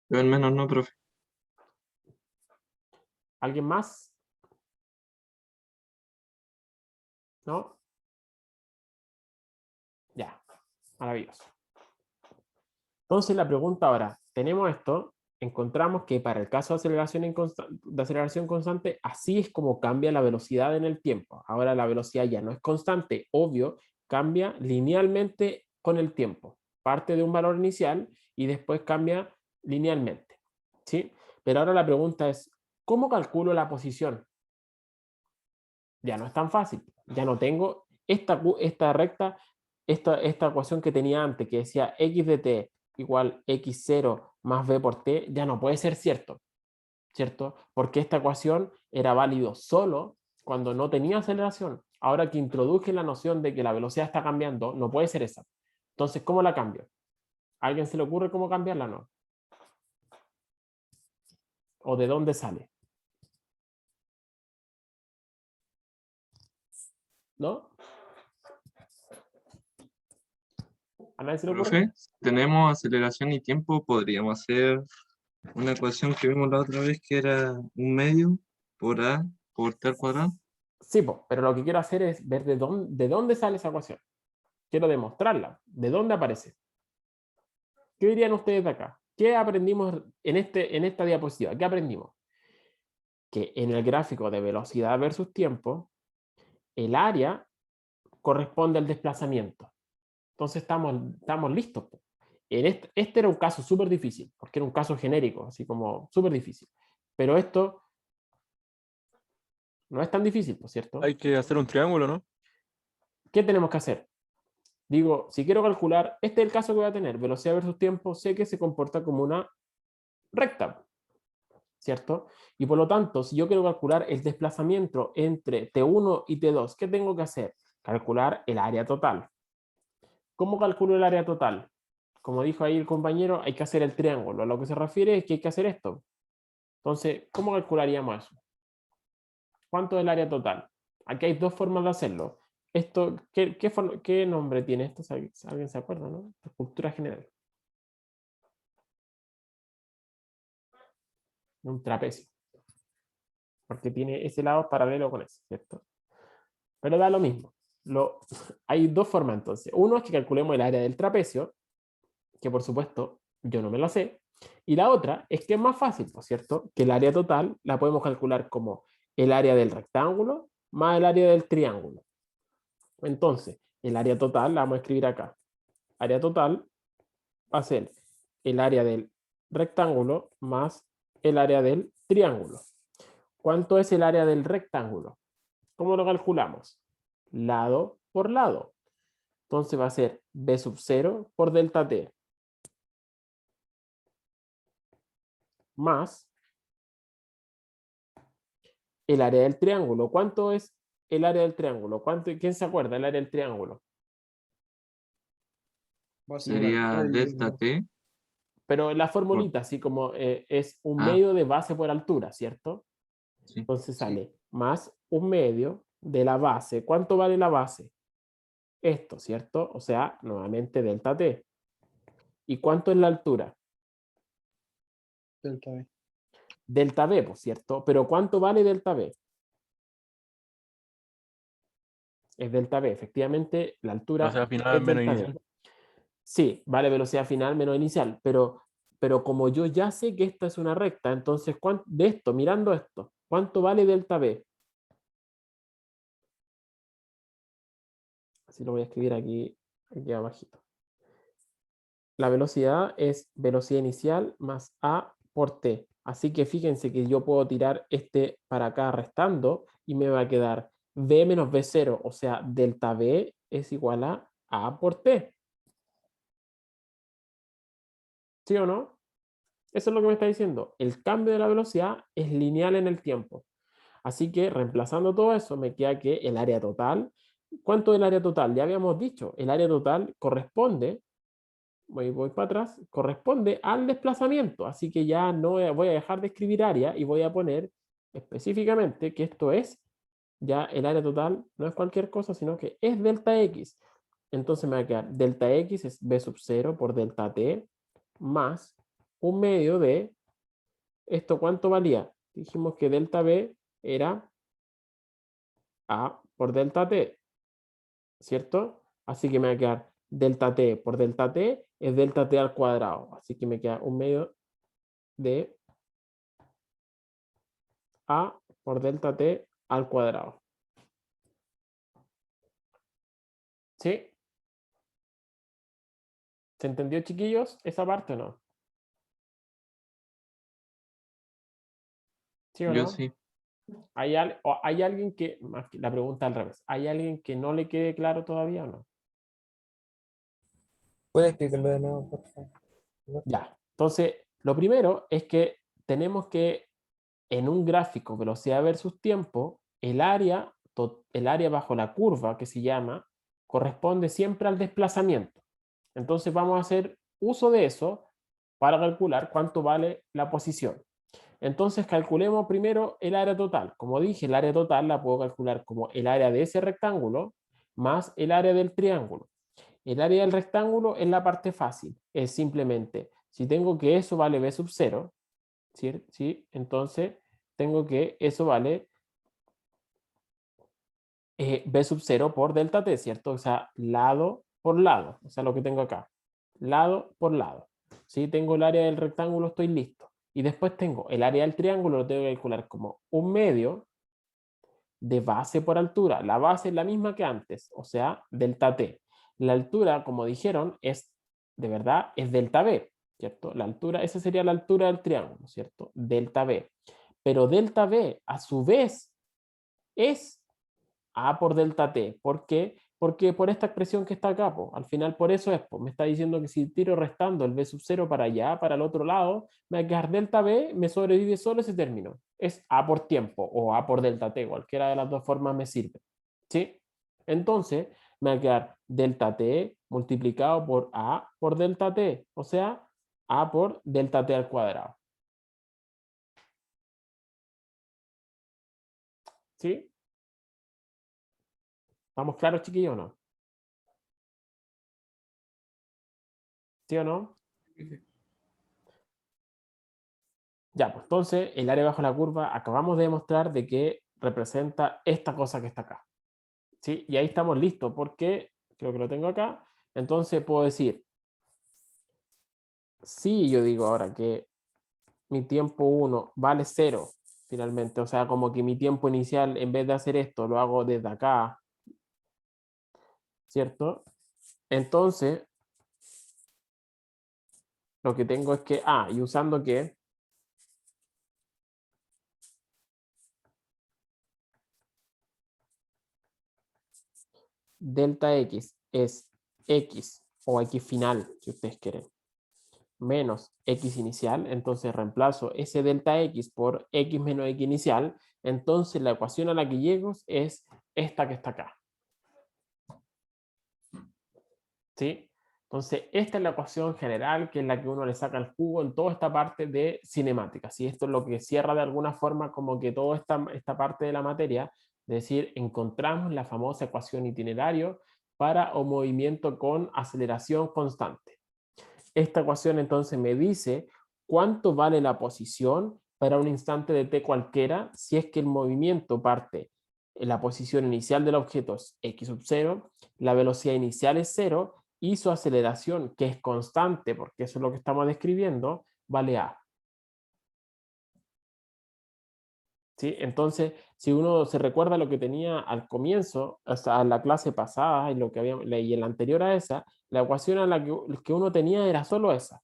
Yo al menos no, profe. ¿Alguien más? ¿No? Ya, maravilloso. Entonces la pregunta ahora, tenemos esto, encontramos que para el caso de aceleración constante, así es como cambia la velocidad en el tiempo. Ahora la velocidad ya no es constante, obvio, cambia linealmente con el tiempo. Parte de un valor inicial y después cambia linealmente. ¿Sí? Pero ahora la pregunta es, ¿cómo calculo la posición? Ya no es tan fácil. Ya no tengo esta recta, esta ecuación que tenía antes, que decía x de t igual x0 más v por t, ya no puede ser cierto, ¿cierto? Porque esta ecuación era válido solo cuando no tenía aceleración. Ahora que introduje la noción de que la velocidad está cambiando, no puede ser esa. Entonces, ¿cómo la cambio? ¿A alguien se le ocurre cómo cambiarla? No. ¿O de dónde sale? ¿No? ¿A nadie se le ocurre? Profe, si tenemos aceleración y tiempo, podríamos hacer una ecuación que vimos la otra vez que era un medio por A por T al cuadrado. Sí, pero lo que quiero hacer es ver de dónde sale esa ecuación. Quiero demostrarla. ¿De dónde aparece? ¿Qué dirían ustedes de acá? ¿Qué aprendimos en esta diapositiva? ¿Qué aprendimos? Que en el gráfico de velocidad versus tiempo, el área corresponde al desplazamiento. Entonces estamos listos. En este era un caso súper difícil, porque era un caso genérico, así como súper difícil. Pero esto no es tan difícil, ¿no es cierto? Hay que hacer un triángulo, ¿no? ¿Qué tenemos que hacer? Digo, si quiero calcular, este es el caso que voy a tener, velocidad versus tiempo, sé que se comporta como una recta, ¿cierto? Y por lo tanto, si yo quiero calcular el desplazamiento entre T1 y T2, ¿qué tengo que hacer? Calcular el área total. ¿Cómo calculo el área total? Como dijo ahí el compañero, hay que hacer el triángulo. A lo que se refiere es que hay que hacer esto. Entonces, ¿cómo calcularíamos eso? ¿Cuánto es el área total? Aquí hay dos formas de hacerlo. Esto, ¿qué nombre tiene esto? ¿Alguien se acuerda, no? Cultura general. Un trapecio. Porque tiene ese lado paralelo con ese, ¿cierto? Pero da lo mismo. Hay dos formas entonces. Uno es que calculemos el área del trapecio, que por supuesto yo no me lo sé. Y la otra es que es más fácil, ¿no es cierto? Que el área total la podemos calcular como el área del rectángulo más el área del triángulo. Entonces, el área total la vamos a escribir acá. Área total va a ser el área del rectángulo más el área del triángulo. ¿Cuánto es el área del rectángulo? ¿Cómo lo calculamos? Lado por lado. Entonces va a ser B sub 0 por delta T más el área del triángulo. ¿Cuánto es el área del triángulo? ¿Quién se acuerda del área del triángulo? Sería delta T Pero la por... formulita, así como es un Ah, medio de base por altura, ¿cierto? sí. Entonces Sí. sale más un medio de la base. ¿Cuánto vale la base? Esto, ¿cierto? O sea, nuevamente delta T. ¿Y cuánto es la altura? Delta B. Delta B, pues, ¿cierto? Pero ¿cuánto vale delta B? Es delta B. Efectivamente, la O altura sea, al final es menos delta B. inicial. Sí, vale velocidad final menos inicial, pero como yo ya sé que esta es una recta, entonces de esto, mirando esto, ¿cuánto vale delta B? Así lo voy a escribir aquí abajito. La velocidad es velocidad inicial más A por T. Así que fíjense que yo puedo tirar este para acá restando y me va a quedar V menos V0, o sea, delta V es igual a A por T. ¿Sí o no? Eso es lo que me está diciendo. El cambio de la velocidad es lineal en el tiempo. Así que reemplazando todo eso, me queda que el área total. ¿Cuánto es el área total? Ya habíamos dicho, el área total corresponde, voy para atrás, corresponde al desplazamiento. Así que ya no voy a dejar de escribir área y voy a poner específicamente que esto es, ya el área total no es cualquier cosa, sino que es delta X. Entonces me va a quedar delta X es B sub 0 por delta T más un medio de, ¿esto cuánto valía? Dijimos que delta B era A por delta T, ¿cierto? Así que me va a quedar delta T por delta T es delta T al cuadrado. Así que me queda un medio de A por delta T al cuadrado. ¿Sí? ¿Se entendió, chiquillos, esa parte o no? ¿Sí o Yo no? sí. ¿Hay alguien que, la pregunta al revés, ¿hay alguien que no le quede claro todavía o no? ¿Puedes explicarlo de nuevo, por favor? Ya, entonces, lo primero es que tenemos que, en un gráfico velocidad versus tiempo, el área bajo la curva, que se llama, corresponde siempre al desplazamiento. Entonces vamos a hacer uso de eso para calcular cuánto vale la posición. Entonces calculemos primero el área total. Como dije, el área total la puedo calcular como el área de ese rectángulo más el área del triángulo. El área del rectángulo es la parte fácil. Es simplemente, si tengo que eso vale B sub 0, ¿sí? ¿Sí? Entonces tengo que eso vale B sub 0 por delta T, ¿cierto? O sea, lado por lado. O sea, lo que tengo acá. Lado por lado. Si tengo el área del rectángulo, estoy listo. Y después tengo el área del triángulo, lo tengo que calcular como un medio de base por altura. La base es la misma que antes, o sea, delta t. La altura, como dijeron, es, de verdad, es delta b, ¿cierto? La altura, esa sería la altura del triángulo, ¿cierto? Delta b. Pero delta b, a su vez, es a por delta t. ¿Por qué? Porque por esta expresión que está acá, po. Al final por eso es, po. Me está diciendo que si tiro restando el b sub 0 para allá, para el otro lado, me va a quedar delta b, me sobrevive solo ese término. Es a por tiempo o a por delta t, cualquiera de las dos formas me sirve. ¿Sí? Entonces me va a quedar delta t multiplicado por a por delta t, o sea, a por delta t al cuadrado. ¿Sí? ¿Estamos claros, chiquillos, o no? ¿Sí o no? Ya, pues entonces el área bajo la curva acabamos de demostrar de que representa esta cosa que está acá. ¿Sí? Y ahí estamos listos porque, creo que lo tengo acá, entonces puedo decir, si yo digo ahora que mi tiempo 1 vale 0, finalmente, o sea, como que mi tiempo inicial, en vez de hacer esto, lo hago desde acá, ¿cierto? Entonces, lo que tengo es que, y usando que delta x es x o x final, si ustedes quieren, menos x inicial, entonces reemplazo ese delta x por x menos x inicial, entonces la ecuación a la que llego es esta que está acá. ¿Sí? Entonces, esta es la ecuación general, que es la que uno le saca el jugo en toda esta parte de cinemática. ¿Sí? Esto es lo que cierra de alguna forma como que toda esta parte de la materia, es decir, encontramos la famosa ecuación itinerario para un movimiento con aceleración constante. Esta ecuación entonces me dice cuánto vale la posición para un instante de t cualquiera si es que el movimiento parte en la posición inicial del objeto es x sub 0, la velocidad inicial es 0 y su aceleración, que es constante, porque eso es lo que estamos describiendo, vale a. ¿Sí? Entonces, si uno se recuerda lo que tenía al comienzo, hasta la clase pasada y lo que habíamos y en la anterior a esa, la ecuación a la que uno tenía era solo esa.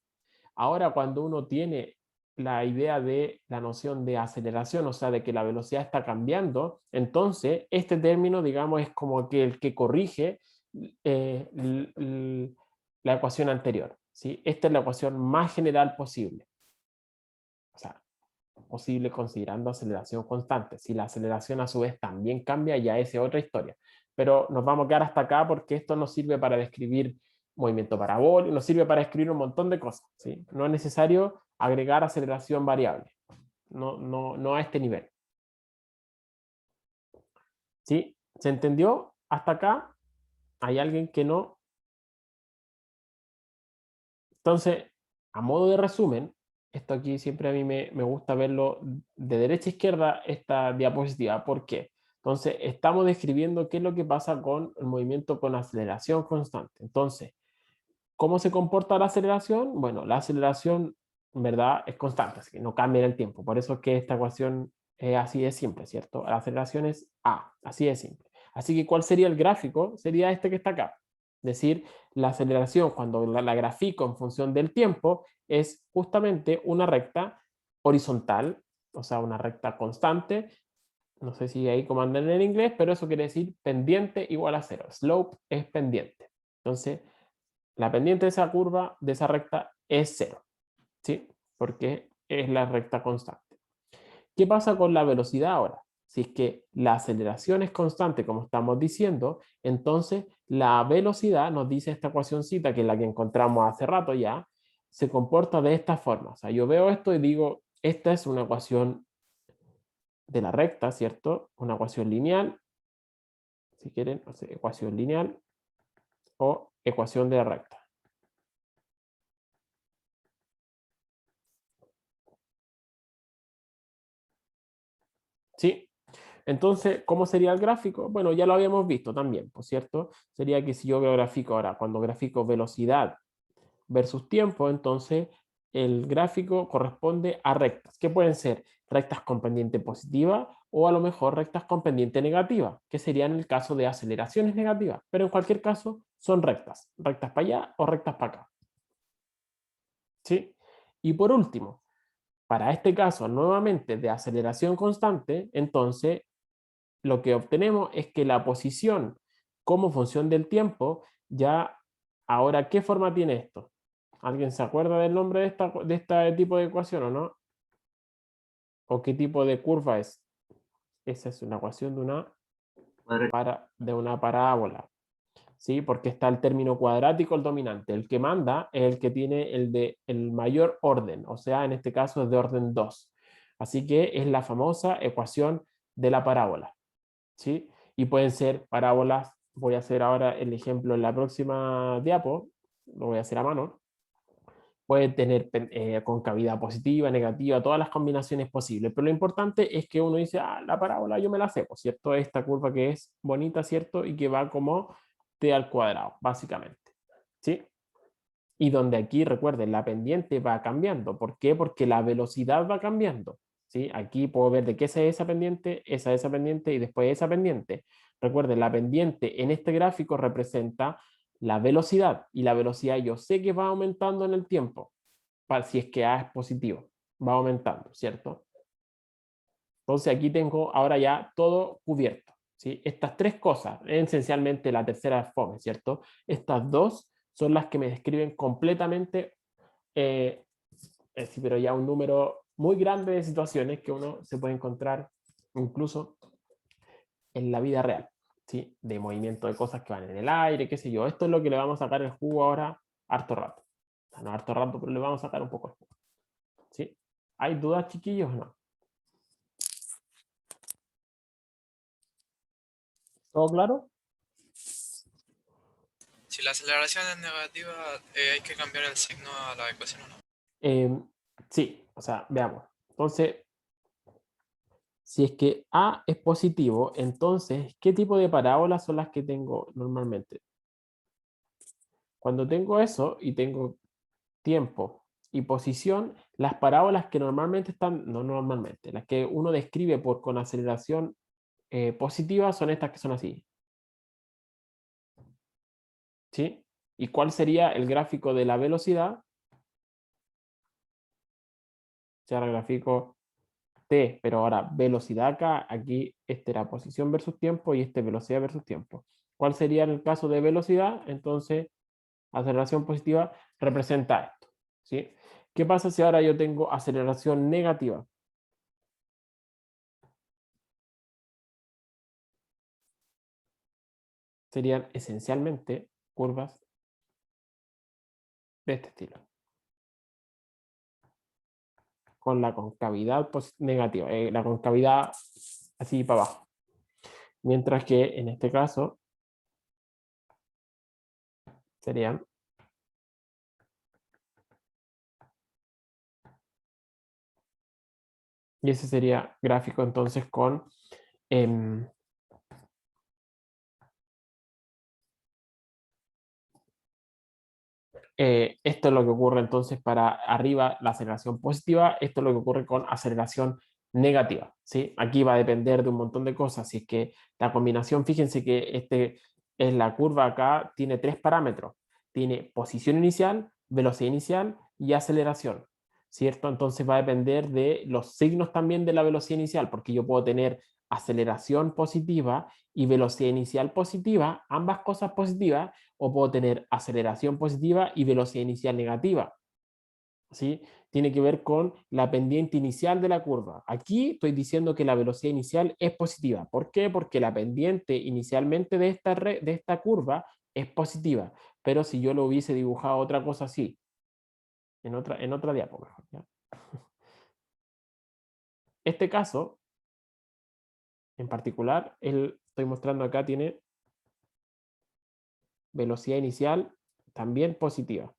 Ahora, cuando uno tiene la idea de la noción de aceleración, o sea, de que la velocidad está cambiando, entonces este término, digamos, es como que el que corrige la ecuación anterior. ¿Sí? Esta es la ecuación más general posible. O sea, posible considerando aceleración constante. Si la aceleración a su vez también cambia, ya es otra historia. Pero nos vamos a quedar hasta acá porque esto nos sirve para describir movimiento parabólico, nos sirve para escribir un montón de cosas. ¿Sí? No es necesario agregar aceleración variable. No a este nivel. ¿Sí? ¿Se entendió hasta acá? ¿Hay alguien que no? Entonces, a modo de resumen, esto aquí siempre a mí me gusta verlo de derecha a izquierda, esta diapositiva. ¿Por qué? Entonces, estamos describiendo qué es lo que pasa con el movimiento con aceleración constante. Entonces, ¿cómo se comporta la aceleración? Bueno, la aceleración, en verdad, es constante, así que no cambia en el tiempo. Por eso es que esta ecuación es así de simple, ¿cierto? La aceleración es a, así de simple. Así que, ¿cuál sería el gráfico? Sería este que está acá. Es decir, la aceleración, cuando la grafico en función del tiempo, es justamente una recta horizontal, o sea, una recta constante. No sé si ahí comandan en inglés, pero eso quiere decir pendiente igual a 0. Slope es pendiente. Entonces, la pendiente de esa curva, de esa recta, es 0. ¿Sí? Porque es la recta constante. ¿Qué pasa con la velocidad ahora? Si es que la aceleración es constante, como estamos diciendo, entonces la velocidad, nos dice esta ecuacióncita, que es la que encontramos hace rato ya, se comporta de esta forma. O sea, yo veo esto y digo, esta es una ecuación de la recta, ¿cierto? Una ecuación lineal, si quieren, o sea, ecuación lineal o ecuación de la recta. ¿Sí? Entonces, ¿cómo sería el gráfico? Bueno, ya lo habíamos visto también, ¿por cierto? Sería que si yo veo gráfico ahora, cuando grafico velocidad versus tiempo, entonces el gráfico corresponde a rectas, que pueden ser rectas con pendiente positiva o a lo mejor rectas con pendiente negativa, que sería en el caso de aceleraciones negativas, pero en cualquier caso son rectas, rectas para allá o rectas para acá. ¿Sí? Y por último, para este caso nuevamente de aceleración constante, entonces lo que obtenemos es que la posición como función del tiempo ya, ahora, ¿qué forma tiene esto? ¿Alguien se acuerda del nombre de este tipo de ecuación o no? ¿O qué tipo de curva es? Esa es una ecuación de una parábola. ¿Sí? Porque está el término cuadrático, el dominante. El que manda es el que tiene el mayor orden, o sea, en este caso es de orden 2. Así que es la famosa ecuación de la parábola. ¿Sí? Y pueden ser parábolas, voy a hacer ahora el ejemplo en la próxima diapo, lo voy a hacer a mano. Pueden tener concavidad positiva, negativa, todas las combinaciones posibles, pero lo importante es que uno dice, la parábola yo me la sé, pues, ¿cierto? Esta curva que es bonita, ¿cierto? Y que va como t al cuadrado, básicamente, ¿sí? Y donde aquí, recuerden, la pendiente va cambiando. ¿Por qué? Porque la velocidad va cambiando, ¿sí? Aquí puedo ver de qué es esa pendiente y después esa pendiente. Recuerden, la pendiente en este gráfico representa la velocidad, y la velocidad yo sé que va aumentando en el tiempo, si es que A es positivo, va aumentando, ¿cierto? Entonces aquí tengo ahora ya todo cubierto, ¿sí? Estas tres cosas, esencialmente la tercera es fome, ¿cierto? Estas dos son las que me describen completamente, sí, pero ya un número muy grande de situaciones que uno se puede encontrar incluso en la vida real, ¿sí? De movimiento de cosas que van en el aire, qué sé yo. Esto es lo que le vamos a sacar el jugo ahora harto rato. O sea, no harto rato, pero le vamos a sacar un poco el jugo, ¿sí? ¿Hay dudas, chiquillos, o no? ¿Todo claro? Si la aceleración es negativa, hay que cambiar el signo a la ecuación o no. Sí, o sea, veamos. Entonces, si es que A es positivo, entonces, ¿qué tipo de parábolas son las que tengo normalmente? Cuando tengo eso y tengo tiempo y posición, las parábolas que normalmente están, no normalmente, las que uno describe con aceleración positiva son estas que son así. ¿Sí? ¿Y cuál sería el gráfico de la velocidad? O sea, el gráfico t, pero ahora velocidad acá, aquí este era posición versus tiempo y este velocidad versus tiempo. ¿Cuál sería en el caso de velocidad? Entonces, aceleración positiva representa esto, ¿sí? ¿Qué pasa si ahora yo tengo aceleración negativa? Serían esencialmente curvas de este estilo, con la concavidad negativa, la concavidad así para abajo. Mientras que en este caso serían y ese sería gráfico entonces con esto es lo que ocurre entonces para arriba la aceleración positiva, esto es lo que ocurre con aceleración negativa, ¿sí? Aquí va a depender de un montón de cosas, si es que la combinación, fíjense que este es la curva acá, tiene tres parámetros, tiene posición inicial, velocidad inicial y aceleración, ¿cierto? Entonces va a depender de los signos también de la velocidad inicial, porque yo puedo tener aceleración positiva y velocidad inicial positiva, ambas cosas positivas, o puedo tener aceleración positiva y velocidad inicial negativa, ¿sí? Tiene que ver con la pendiente inicial de la curva. Aquí estoy diciendo que la velocidad inicial es positiva. ¿Por qué? Porque la pendiente inicialmente de esta curva es positiva, pero si yo lo hubiese dibujado otra cosa así, en otra diapo mejor, ¿ya? Este caso, en particular, estoy mostrando acá, tiene velocidad inicial también positiva,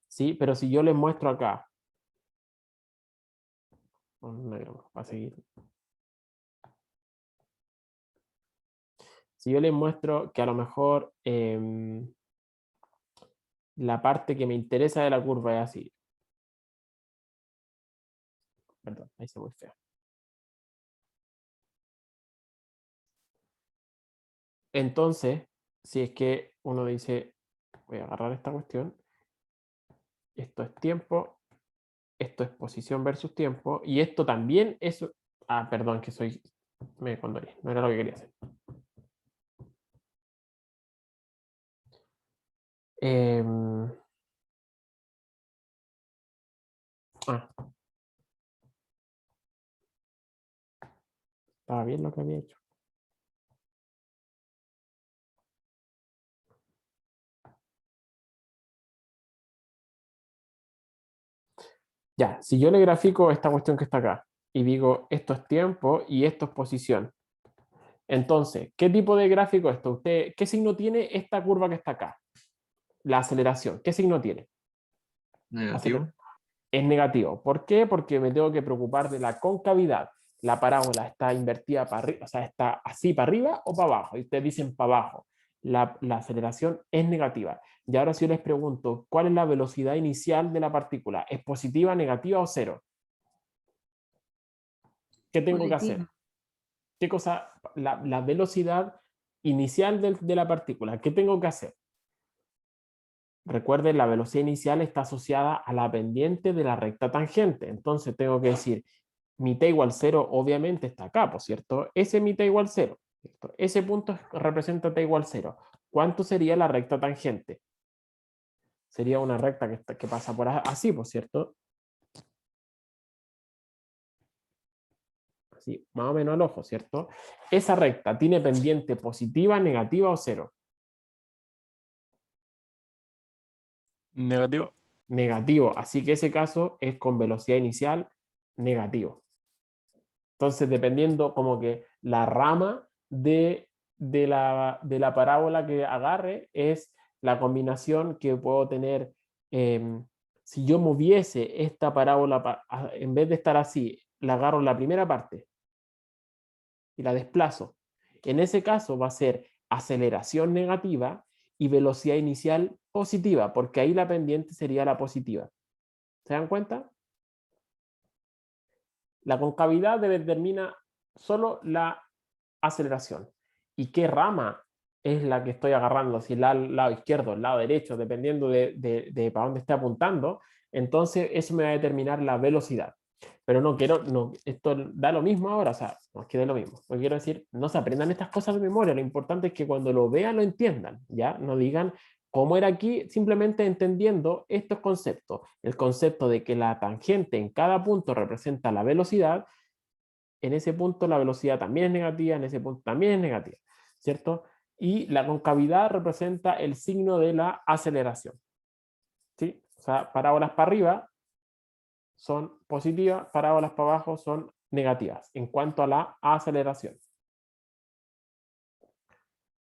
¿sí? Pero si yo les muestro acá, va a seguir. Si yo les muestro que a lo mejor la parte que me interesa de la curva es así, perdón, ahí se muy feo. Entonces, si es que uno dice, voy a agarrar esta cuestión, esto es tiempo, esto es posición versus tiempo, y esto también es... Ah, perdón, que me condoré, no era lo que quería hacer. Estaba bien lo que había hecho. Ya, si yo le grafico esta cuestión que está acá y digo esto es tiempo y esto es posición. Entonces, ¿qué tipo de gráfico es esto? ¿Qué signo tiene esta curva que está acá? La aceleración. ¿Qué signo tiene? Negativo. Es negativo. ¿Por qué? Porque me tengo que preocupar de la concavidad. La parábola está invertida para arriba, o sea, está así para arriba o para abajo. Y ustedes dicen para abajo. La aceleración es negativa. Y ahora si yo les pregunto, ¿cuál es la velocidad inicial de la partícula? ¿Es positiva, negativa o cero? ¿Qué tengo que hacer? ¿Qué cosa? La velocidad inicial de la partícula. ¿Qué tengo que hacer? Recuerden, la velocidad inicial está asociada a la pendiente de la recta tangente. Entonces tengo que decir, mi t igual 0 obviamente está acá, ¿por cierto? Ese mi t igual 0. ¿Cierto? Ese punto representa t igual 0. ¿Cuánto sería la recta tangente? Sería una recta que pasa por así, ¿por cierto? Así, más o menos al ojo, ¿cierto? Esa recta tiene pendiente positiva, negativa o cero. Negativo. Negativo. Así que ese caso es con velocidad inicial negativo. Entonces, dependiendo como que la rama de la parábola que agarre es la combinación que puedo tener. Si yo moviese esta parábola, en vez de estar así, la agarro en la primera parte y la desplazo. En ese caso va a ser aceleración negativa y velocidad inicial positiva, porque ahí la pendiente sería la positiva. ¿Se dan cuenta? La concavidad determina solo la aceleración. ¿Y qué rama es la que estoy agarrando? Si el lado izquierdo, el lado derecho, dependiendo de para dónde esté apuntando, entonces eso me va a determinar la velocidad. Pero no quiero, no, esto da lo mismo ahora, o sea, no es que dé lo mismo. Lo que quiero decir, no se aprendan estas cosas de memoria, lo importante es que cuando lo vean lo entiendan, ¿ya? No digan cómo era aquí, simplemente entendiendo estos conceptos. El concepto de que la tangente en cada punto representa la velocidad, en ese punto la velocidad también es negativa, en ese punto también es negativa, ¿cierto? Y la concavidad representa el signo de la aceleración, ¿sí? O sea, parábolas para arriba son positivas, parábolas para abajo son negativas en cuanto a la aceleración.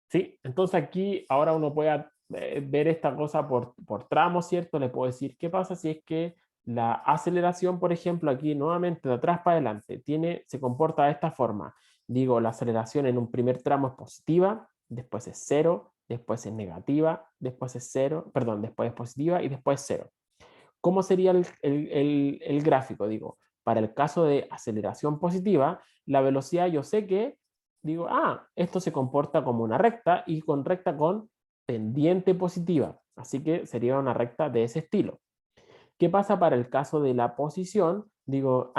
¿Sí? Entonces aquí ahora uno puede ver esta cosa por tramos, ¿cierto? Le puedo decir qué pasa si es que la aceleración, por ejemplo, aquí nuevamente de atrás para adelante, se comporta de esta forma. Digo, la aceleración en un primer tramo es positiva, después es 0, después es negativa, después es 0, perdón, después es positiva y después es 0. ¿Cómo sería el gráfico? Digo, para el caso de aceleración positiva, la velocidad yo sé que, digo, esto se comporta como una recta y con recta con pendiente positiva. Así que sería una recta de ese estilo. ¿Qué pasa para el caso de la posición? Digo,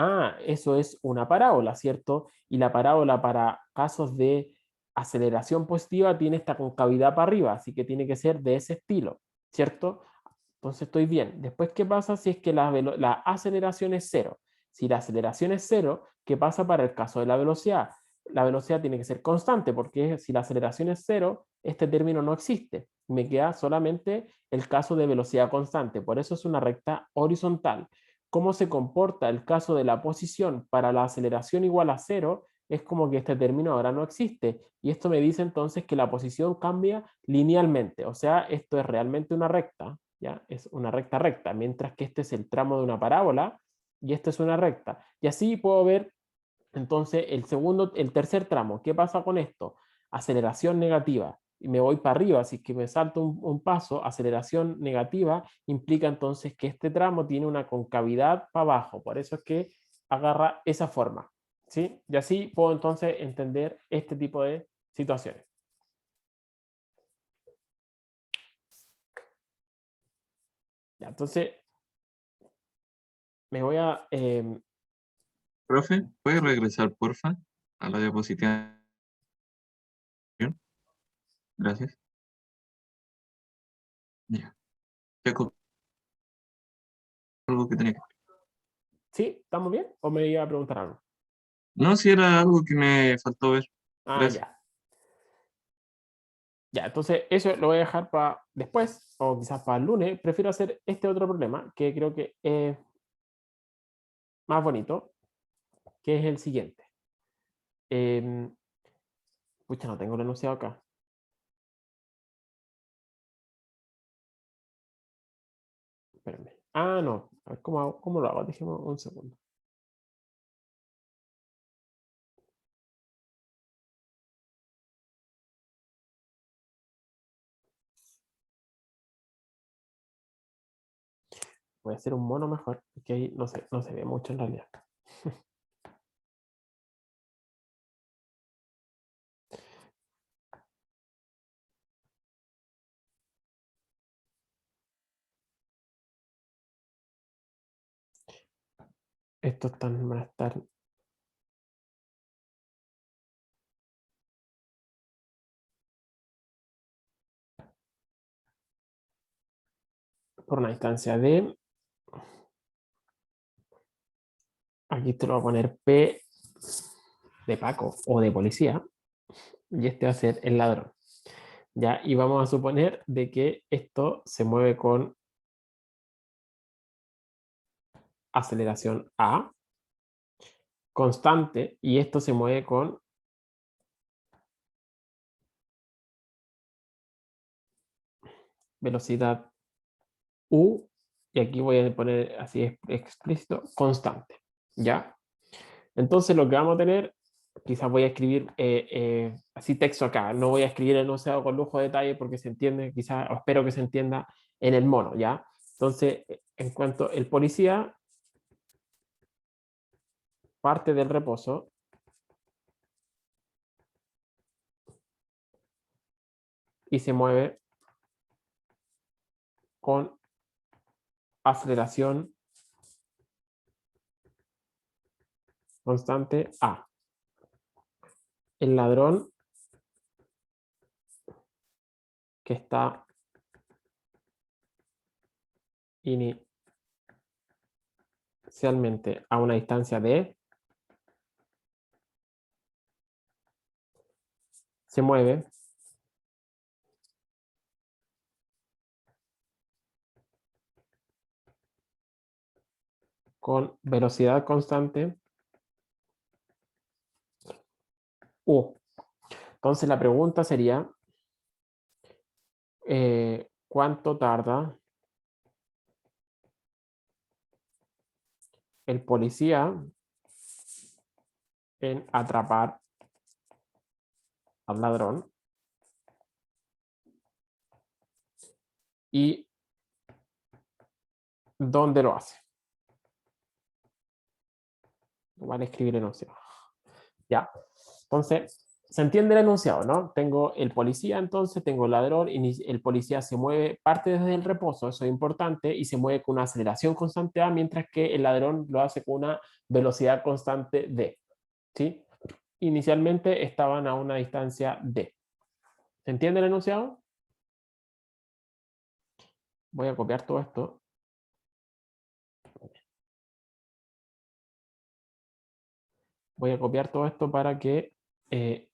eso es una parábola, ¿cierto? Y la parábola para casos de aceleración positiva tiene esta concavidad para arriba, así que tiene que ser de ese estilo, ¿cierto? Entonces estoy bien. Después, ¿qué pasa si es que la aceleración es cero? Si la aceleración es cero, ¿qué pasa para el caso de la velocidad? La velocidad tiene que ser constante, porque si la aceleración es cero, este término no existe. Me queda solamente el caso de velocidad constante. Por eso es una recta horizontal. ¿Cómo se comporta el caso de la posición para la aceleración igual a cero? Es como que este término ahora no existe. Y esto me dice entonces que la posición cambia linealmente. O sea, esto es realmente una recta. ¿Ya? Es una recta recta, mientras que este es el tramo de una parábola y esta es una recta. Y así puedo ver entonces el tercer tramo. ¿Qué pasa con esto? Aceleración negativa. Y me voy para arriba, así que me salto un paso. Aceleración negativa implica entonces que este tramo tiene una concavidad para abajo. Por eso es que agarra esa forma, ¿sí? Y así puedo entonces entender este tipo de situaciones. Ya, entonces, me voy a... Profe, ¿puede regresar, porfa, a la diapositiva? Gracias. Ya. Ya algo que tenía que... ¿Sí? ¿Estamos bien? ¿O me iba a preguntar algo? No, si era algo que me faltó ver. Ah, Gracias. ya. Ya, entonces eso lo voy a dejar para después, o quizás para el lunes. Prefiero hacer este otro problema, que creo que es más bonito, que es el siguiente. Pucha, no tengo el enunciado acá. Espérenme. Ah, no. A ver, ¿cómo lo hago? Déjeme un segundo. Voy a hacer un mono mejor, porque ahí no se ve mucho en realidad. Estos van a estar... por una instancia de... Aquí te lo voy a poner P de Paco o de policía. Y este va a ser el ladrón. ¿Ya? Y vamos a suponer de que esto se mueve con aceleración A constante y esto se mueve con velocidad U, y aquí voy a poner así explícito, constante, ¿ya? Entonces lo que vamos a tener, quizás voy a escribir así texto acá, no voy a escribir el enunciado con lujo de detalle porque se entiende, quizás, o espero que se entienda en el mono, ¿ya? Entonces, en cuanto el policía parte del reposo, y se mueve con aceleración constante A. El ladrón que está inicialmente a una distancia de se mueve con velocidad constante U. Entonces la pregunta sería, ¿cuánto tarda el policía en atrapar al ladrón? ¿Y dónde lo hace? Vale, escribir el enunciado. Ya. Entonces, se entiende el enunciado, ¿no? Tengo el policía, entonces tengo el ladrón, y el policía se mueve, parte desde el reposo, eso es importante, y se mueve con una aceleración constante A, mientras que el ladrón lo hace con una velocidad constante D, ¿sí? Inicialmente estaban a una distancia D. ¿Se entiende el enunciado? Voy a copiar todo esto. Voy a copiar todo esto para que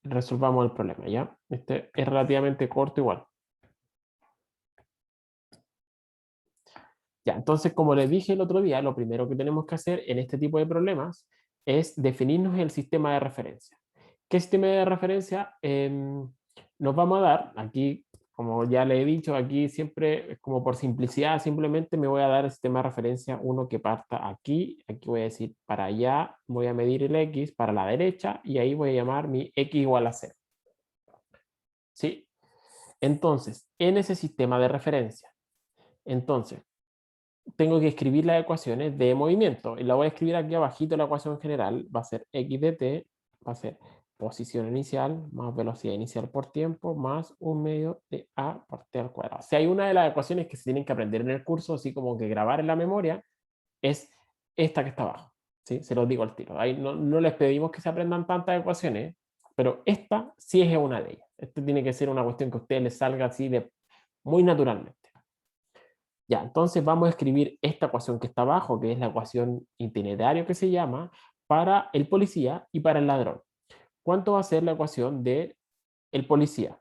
resolvamos el problema, ¿ya? Este es relativamente corto igual. Ya, entonces, como les dije el otro día, lo primero que tenemos que hacer en este tipo de problemas es definirnos el sistema de referencia. ¿Qué sistema de referencia nos vamos a dar? Aquí, como ya le he dicho, aquí siempre, como por simplicidad, simplemente me voy a dar el sistema de referencia uno que parta aquí. Aquí voy a decir para allá, voy a medir el X para la derecha y ahí voy a llamar mi X igual a 0. ¿Sí? Entonces, en ese sistema de referencia, entonces, tengo que escribir las ecuaciones de movimiento. Y la voy a escribir aquí abajito, la ecuación general. Va a ser x de t, va a ser posición inicial más velocidad inicial por tiempo más 1/2 de a por t al cuadrado. Si hay una de las ecuaciones que se tienen que aprender en el curso, así como que grabar en la memoria, es esta que está abajo. ¿Sí? Se los digo al tiro. Ahí no les pedimos que se aprendan tantas ecuaciones, pero esta sí es una de ellas. Esta tiene que ser una cuestión que a ustedes les salga así de muy naturalmente. Ya, entonces vamos a escribir esta ecuación que está abajo, que es la ecuación itinerario que se llama, para el policía y para el ladrón. ¿Cuánto va a ser la ecuación de el policía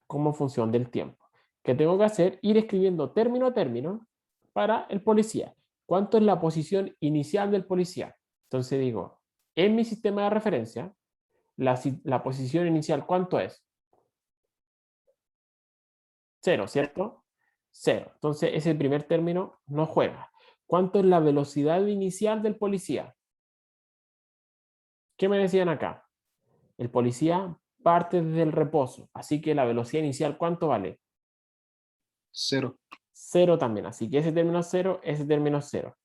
como función del tiempo? ¿Qué tengo que hacer? Ir escribiendo término a término para el policía. ¿Cuánto es la posición inicial del policía? Entonces digo, en mi sistema de referencia, la posición inicial, ¿cuánto es? 0, ¿cierto? 0. Entonces ese primer término no juega. ¿Cuánto es la velocidad inicial del policía? ¿Qué me decían acá? El policía parte desde el reposo, así que la velocidad inicial, ¿cuánto vale? 0. 0 también, así que ese término es 0, ese término es 0.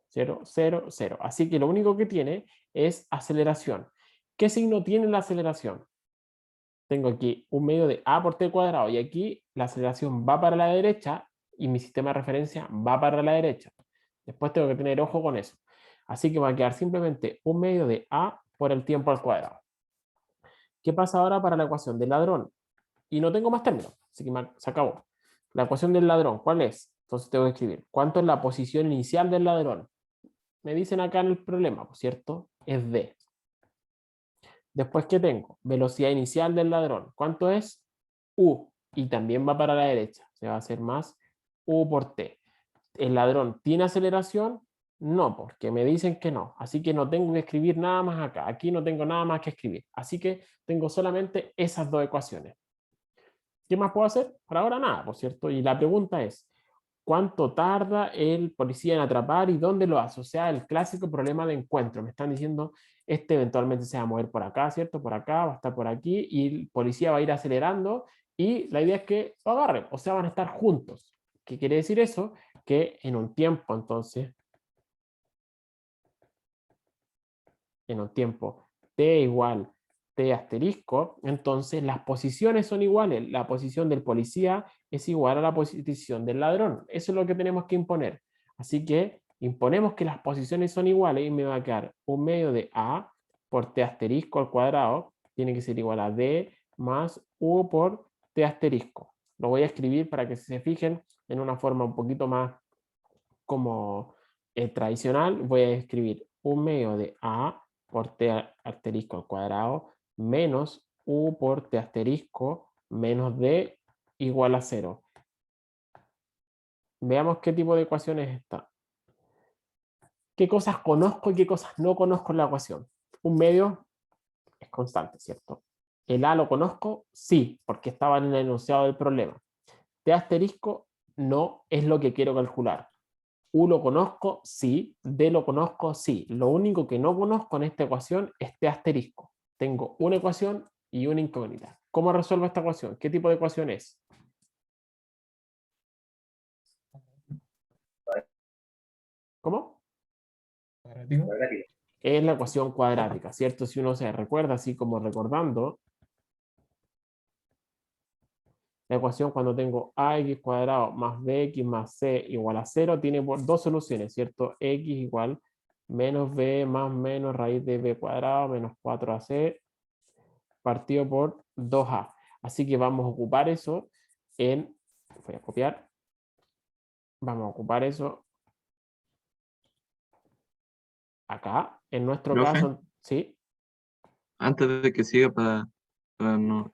0, 0, 0. Así que lo único que tiene es aceleración. ¿Qué signo tiene la aceleración? Tengo aquí 1/2 de a por t cuadrado y aquí la aceleración va para la derecha y mi sistema de referencia va para la derecha. Después tengo que tener ojo con eso. Así que va a quedar simplemente 1/2 de a por el tiempo al cuadrado. ¿Qué pasa ahora para la ecuación del ladrón? Y no tengo más términos, así que se acabó. La ecuación del ladrón, ¿cuál es? Entonces tengo que escribir, ¿cuánto es la posición inicial del ladrón? Me dicen acá en el problema, ¿por cierto? Es d. Después, ¿qué tengo? Velocidad inicial del ladrón. ¿Cuánto es? U. Y también va para la derecha. Se va a hacer más U por T. ¿El ladrón tiene aceleración? No, porque me dicen que no. Así que no tengo que escribir nada más acá. Aquí no tengo nada más que escribir. Así que tengo solamente esas dos ecuaciones. ¿Qué más puedo hacer? Por ahora nada, por cierto. Y la pregunta es, ¿cuánto tarda el policía en atrapar y dónde lo hace? O sea, el clásico problema de encuentro. Me están diciendo, este eventualmente se va a mover por acá, ¿cierto? Por acá, va a estar por aquí y el policía va a ir acelerando y la idea es que lo agarren, o sea, van a estar juntos. ¿Qué quiere decir eso? Que en un tiempo, entonces, en un tiempo t igual t asterisco, entonces las posiciones son iguales. La posición del policía es igual a la posición del ladrón. Eso es lo que tenemos que imponer. Así que imponemos que las posiciones son iguales y me va a quedar 1/2 de a por t asterisco al cuadrado. Tiene que ser igual a d más u por t asterisco. Lo voy a escribir para que se fijen en una forma un poquito más como tradicional. Voy a escribir 1/2 de a por t asterisco al cuadrado menos u por t asterisco menos d igual a 0. Veamos qué tipo de ecuación es esta. ¿Qué cosas conozco y qué cosas no conozco en la ecuación? Un medio es constante, ¿cierto? ¿El a lo conozco? Sí, porque estaba en el enunciado del problema. T asterisco no es lo que quiero calcular. U lo conozco, sí. D lo conozco, sí. Lo único que no conozco en esta ecuación es T asterisco. Tengo una ecuación y una incógnita. ¿Cómo resuelvo esta ecuación? ¿Qué tipo de ecuación es? ¿Cómo? Cuadrático. Es la ecuación cuadrática, ¿cierto? Si uno se recuerda, así como recordando, la ecuación cuando tengo ax cuadrado más bx más c igual a 0 tiene dos soluciones, ¿cierto? X igual menos b más menos raíz de b cuadrado menos 4ac partido por 2a. Así que vamos a ocupar eso en, voy a copiar, vamos a ocupar eso acá, en nuestro Profe, caso, ¿sí? antes de que siga no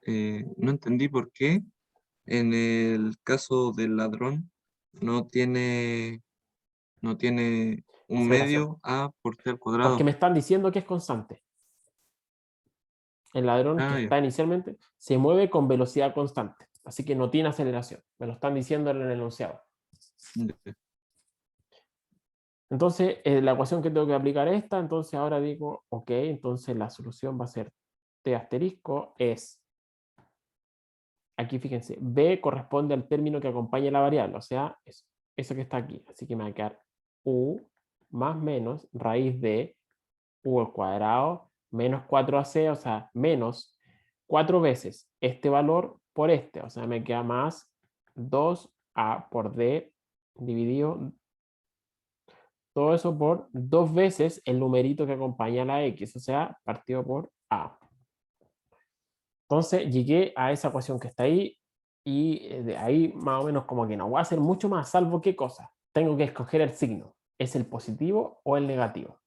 entendí por qué en el caso del ladrón no tiene, no tiene un Aceleración. medio a por t al Porque cuadrado. me están diciendo que es constante. El ladrón que Ah, ya. está inicialmente se mueve con velocidad constante, así que no tiene aceleración. Me lo están diciendo en el enunciado. Ya. Entonces, la ecuación que tengo que aplicar es esta, entonces ahora digo, ok, entonces la solución va a ser t asterisco es, aquí fíjense, b corresponde al término que acompaña la variable, o sea, es eso que está aquí. Así que me va a quedar u más menos raíz de u al cuadrado menos 4ac, o sea, menos 4 veces este valor por este. O sea, me queda más 2a por d dividido todo eso por 2 veces el numerito que acompaña a la x, o sea, partido por a. Entonces llegué a esa ecuación que está ahí y de ahí más o menos como que no voy a hacer mucho más, salvo qué cosa. Tengo que escoger el signo. ¿Es el positivo o el negativo?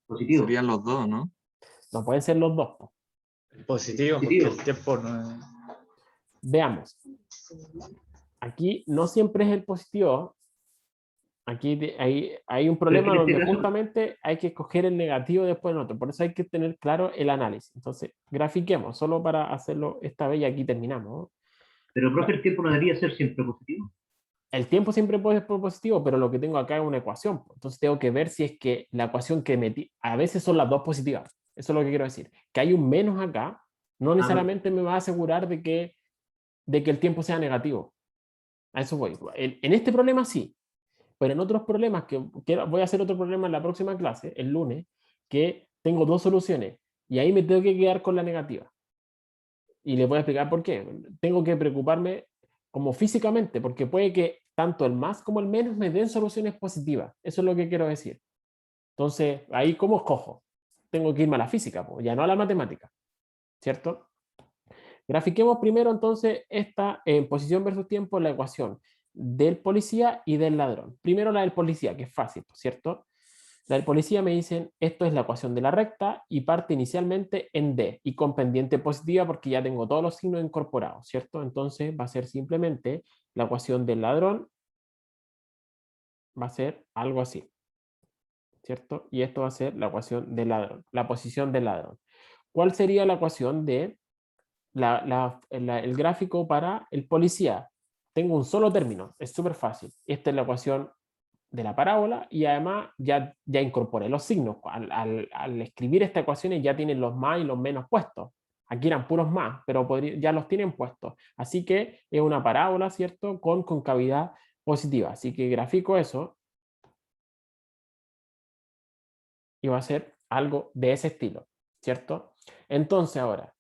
Positivo. Serían los dos, ¿no? No pueden ser los dos, po. Positivo, porque el tiempo no es... Veamos. Aquí no siempre es el positivo. Aquí hay un problema en este donde caso- justamente hay que escoger el negativo después del otro. Por eso hay que tener claro el análisis. Entonces, grafiquemos solo para hacerlo esta vez y aquí terminamos. Pero, profe, el tiempo no debería ser siempre positivo. El tiempo siempre puede ser positivo, pero lo que tengo acá es una ecuación. Entonces tengo que ver si es que la ecuación que metí, a veces son las dos positivas. Eso es lo que quiero decir. Que hay un menos acá, no necesariamente me va a asegurar de que el tiempo sea negativo. A eso voy. En este problema sí, pero en otros problemas, voy a hacer otro problema en la próxima clase, el lunes, que tengo dos soluciones y ahí me tengo que quedar con la negativa. Y les voy a explicar por qué. Tengo que preocuparme como físicamente, porque puede que tanto el más como el menos me den soluciones positivas. Eso es lo que quiero decir. Entonces, ahí ¿cómo escojo? Tengo que irme a la física, ya no a la matemática, ¿cierto? Grafiquemos primero entonces esta en posición versus tiempo, la ecuación del policía y del ladrón. Primero la del policía, que es fácil, ¿cierto? La del policía me dicen, esto es la ecuación de la recta y parte inicialmente en D y con pendiente positiva porque ya tengo todos los signos incorporados, ¿cierto? Entonces va a ser simplemente la ecuación del ladrón, va a ser algo así, ¿cierto? Y esto va a ser la ecuación del ladrón, la posición del ladrón. ¿Cuál sería la ecuación de el gráfico para el policía? Tengo un solo término, es súper fácil. Esta es la ecuación de la parábola y además ya incorporé los signos. Al escribir esta ecuación ya tienen los más y los menos puestos. Aquí eran puros más, pero ya los tienen puestos. Así que es una parábola, ¿cierto? Con concavidad positiva. Así que grafico eso y va a ser algo de ese estilo, ¿cierto? Entonces ahora,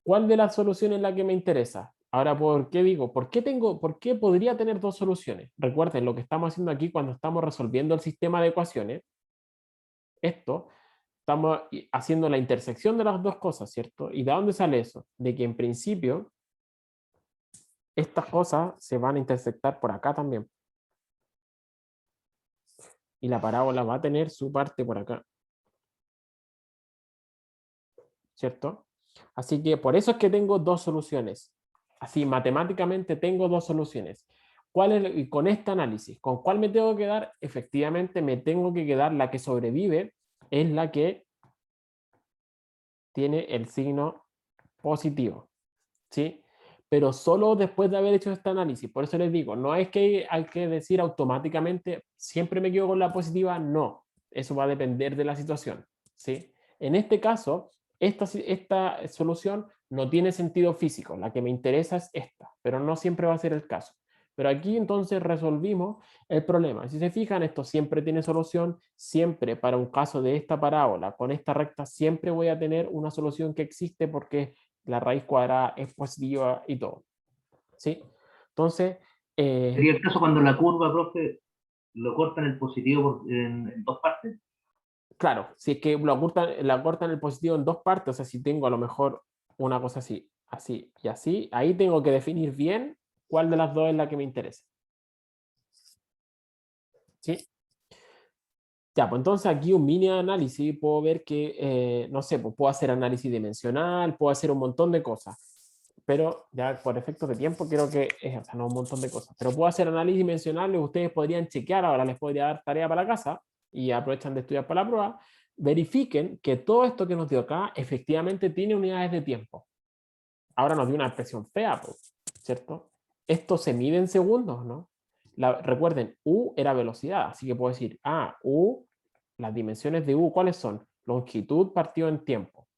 ¿cuál de las soluciones es la que me interesa? Ahora, ¿por qué digo? ¿Por qué podría tener dos soluciones? Recuerden lo que estamos haciendo aquí cuando estamos resolviendo el sistema de ecuaciones. Esto, estamos haciendo la intersección de las dos cosas, ¿cierto? ¿Y de dónde sale eso? De que en principio, estas cosas se van a intersectar por acá también. Y la parábola va a tener su parte por acá. ¿Cierto? Así que por eso es que tengo dos soluciones. Así, matemáticamente tengo dos soluciones. Y con este análisis, ¿con cuál me tengo que quedar? Efectivamente, me tengo que quedar la que sobrevive, es la que tiene el signo positivo. ¿Sí? Pero solo después de haber hecho este análisis. Por eso les digo, no es que hay que decir automáticamente, siempre me quedo con la positiva, no. Eso va a depender de la situación. ¿Sí? En este caso, esta solución no tiene sentido físico, la que me interesa es esta, pero no siempre va a ser el caso. Pero aquí entonces resolvimos el problema. Si se fijan, esto siempre tiene solución, siempre para un caso de esta parábola, con esta recta, siempre voy a tener una solución que existe porque la raíz cuadrada es positiva y todo. ¿Sí? Entonces, Sería el caso cuando la curva, profe, lo cortan el positivo en dos partes. claro, si es que la cortan el positivo en dos partes, o sea, si tengo a lo mejor una cosa así, así y así, ahí tengo que definir bien cuál de las dos es la que me interesa. ¿Sí? Ya, pues entonces aquí un mini análisis, puedo ver que, no sé, pues puedo hacer análisis dimensional, puedo hacer un montón de cosas, pero ya por efectos de tiempo creo que es, o sea, no un montón de cosas, pero puedo hacer análisis dimensional y ustedes podrían chequear, ahora les podría dar tarea para la casa y aprovechan de estudiar para la prueba, verifiquen que todo esto que nos dio acá efectivamente tiene unidades de tiempo. Ahora nos dio una expresión fea, pues, ¿cierto? Esto se mide en segundos, ¿no? Recuerden, U era velocidad, así que puedo decir, U, las dimensiones de U, ¿cuáles son? Longitud partido en tiempo.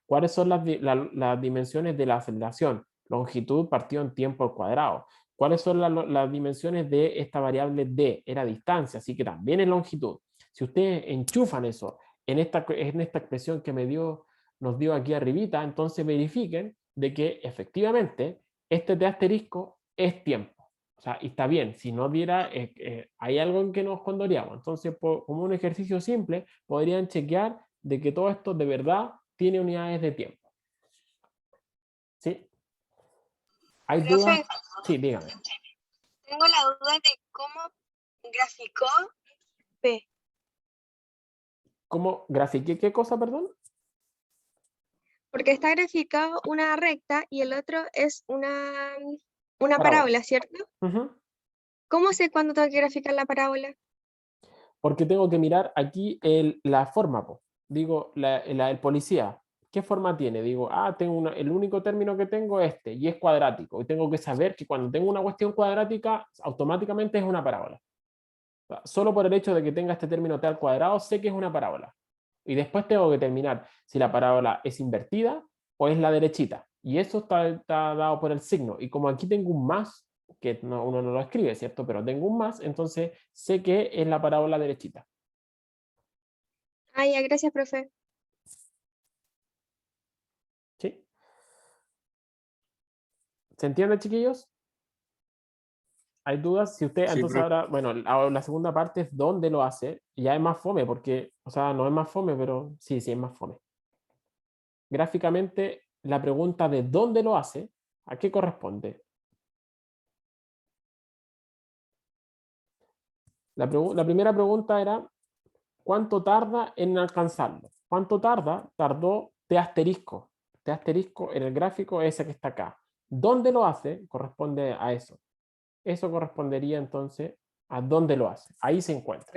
¿Cuáles son las dimensiones de la aceleración? longitud partido en tiempo al cuadrado. ¿Cuáles son las dimensiones de esta variable d? Era distancia, así que también es longitud. Si ustedes enchufan eso en esta expresión que nos dio aquí arribita, entonces verifiquen de que efectivamente este t asterisco es tiempo. O sea, y está bien, si no diera, hay algo en que nos condoríamos. Entonces, como un ejercicio simple, podrían chequear de que todo esto de verdad tiene unidades de tiempo. ¿Sí? ¿Hay dudas? Profe, Sí, dígame. tengo la duda de cómo graficó P. ¿Cómo grafiqué qué cosa, perdón? Porque está graficado una recta y el otro es una Parábola. parábola, ¿cierto? Ujú. ¿Cómo sé cuándo tengo que graficar la parábola? Porque tengo que mirar aquí la forma, po. Digo, el policía, ¿qué forma tiene? Digo, tengo el único término que tengo es este, y es cuadrático. Y tengo que saber que cuando tengo una cuestión cuadrática, automáticamente es una parábola. O sea, solo por el hecho de que tenga este término t al cuadrado, sé que es una parábola. Y después tengo que determinar si la parábola es invertida o es la derechita. Y eso está dado por el signo. Y como aquí tengo un más, que uno no lo escribe, ¿cierto? Pero tengo un más, entonces sé que es la parábola derechita. Ah, ya, gracias, profe. ¿Sí? ¿Se entiende, chiquillos? ¿Hay dudas? Si usted, Sí, entonces profe. ahora, bueno, la segunda parte es dónde lo hace. Y ya es más fome, porque, o sea, no es más fome, pero sí es más fome. Gráficamente, la pregunta de dónde lo hace, ¿a qué corresponde? La primera pregunta era, ¿cuánto tarda en alcanzarlo? ¿Cuánto tarda? Tardó t asterisco. T asterisco en el gráfico ese que está acá. ¿Dónde lo hace? Corresponde a eso. Eso correspondería entonces a dónde lo hace. Ahí se encuentra.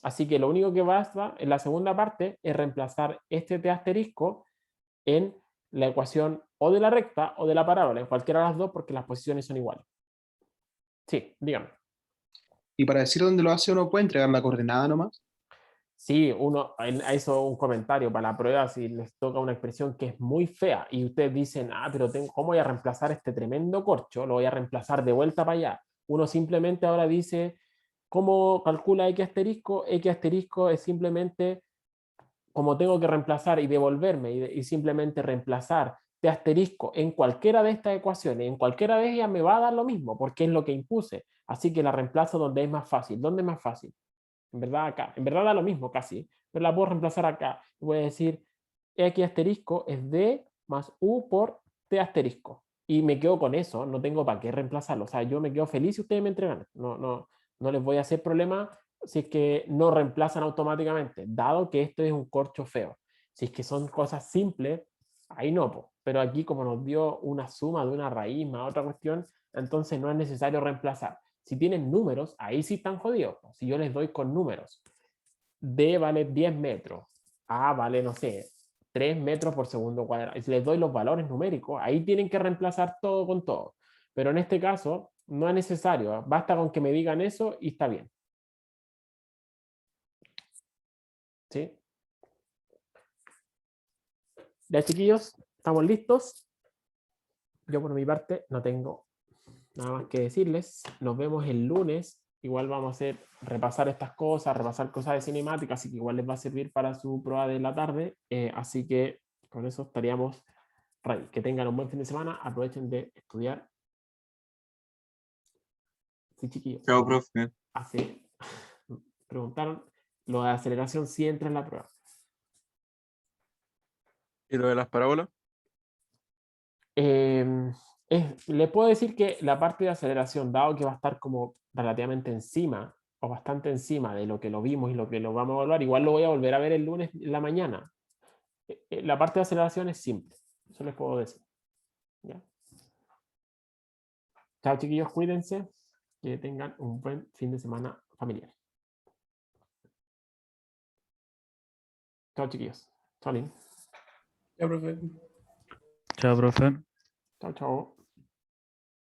Así que lo único que basta en la segunda parte es reemplazar este t asterisco en la ecuación o de la recta o de la parábola, en cualquiera de las dos, porque las posiciones son iguales. Sí, dígame. Y para decir dónde lo hace, uno puede entregar la coordenada nomás. Sí, uno hizo un comentario para la prueba si les toca una expresión que es muy fea y ustedes dicen, pero ¿cómo voy a reemplazar este tremendo corcho? Lo voy a reemplazar de vuelta para allá. Uno simplemente ahora dice, ¿cómo calcula X asterisco? X asterisco es simplemente como tengo que reemplazar y devolverme y simplemente reemplazar T asterisco en cualquiera de estas ecuaciones, en cualquiera de ellas me va a dar lo mismo porque es lo que impuse. Así que la reemplazo donde es más fácil. ¿Dónde es más fácil? En verdad acá. En verdad da lo mismo casi, pero la puedo reemplazar acá. Voy a decir X asterisco es D más U por T asterisco. Y me quedo con eso, no tengo para qué reemplazarlo. O sea, yo me quedo feliz si ustedes me entregan. No les voy a hacer problema si es que no reemplazan automáticamente, dado que esto es un corcho feo. Si es que son cosas simples, ahí no, po. Pero aquí como nos dio una suma de una raíz más otra cuestión, entonces no es necesario reemplazar. Si tienen números, ahí sí están jodidos. Si yo les doy con números, D vale 10 metros, A vale, no sé, 3 metros por segundo cuadrado. Y si les doy los valores numéricos, ahí tienen que reemplazar todo con todo. Pero en este caso, no es necesario. Basta con que me digan eso y está bien. ¿Sí? Ya, chiquillos, estamos listos. Yo por mi parte no tengo nada más que decirles. Nos vemos el lunes. Igual vamos a hacer, repasar estas cosas, repasar cosas de cinemática, así que igual les va a servir para su prueba de la tarde. Así que con eso estaríamos ready. Que tengan un buen fin de semana. Aprovechen de estudiar. Sí, chiquillos. Chao, profe. Así preguntaron. Lo de aceleración sí entra en la prueba. ¿Y lo de las parábolas? Le puedo decir que la parte de aceleración, dado que va a estar como relativamente encima o bastante encima de lo que lo vimos y lo que lo vamos a evaluar, igual lo voy a volver a ver el lunes en la mañana. La parte de aceleración es simple, eso les puedo decir. ¿Ya? Chao, chiquillos, cuídense, que tengan un buen fin de semana familiar. Chao, chiquillos. Chao, Lin. Ya, profe. Chao, profe. Chao, chao.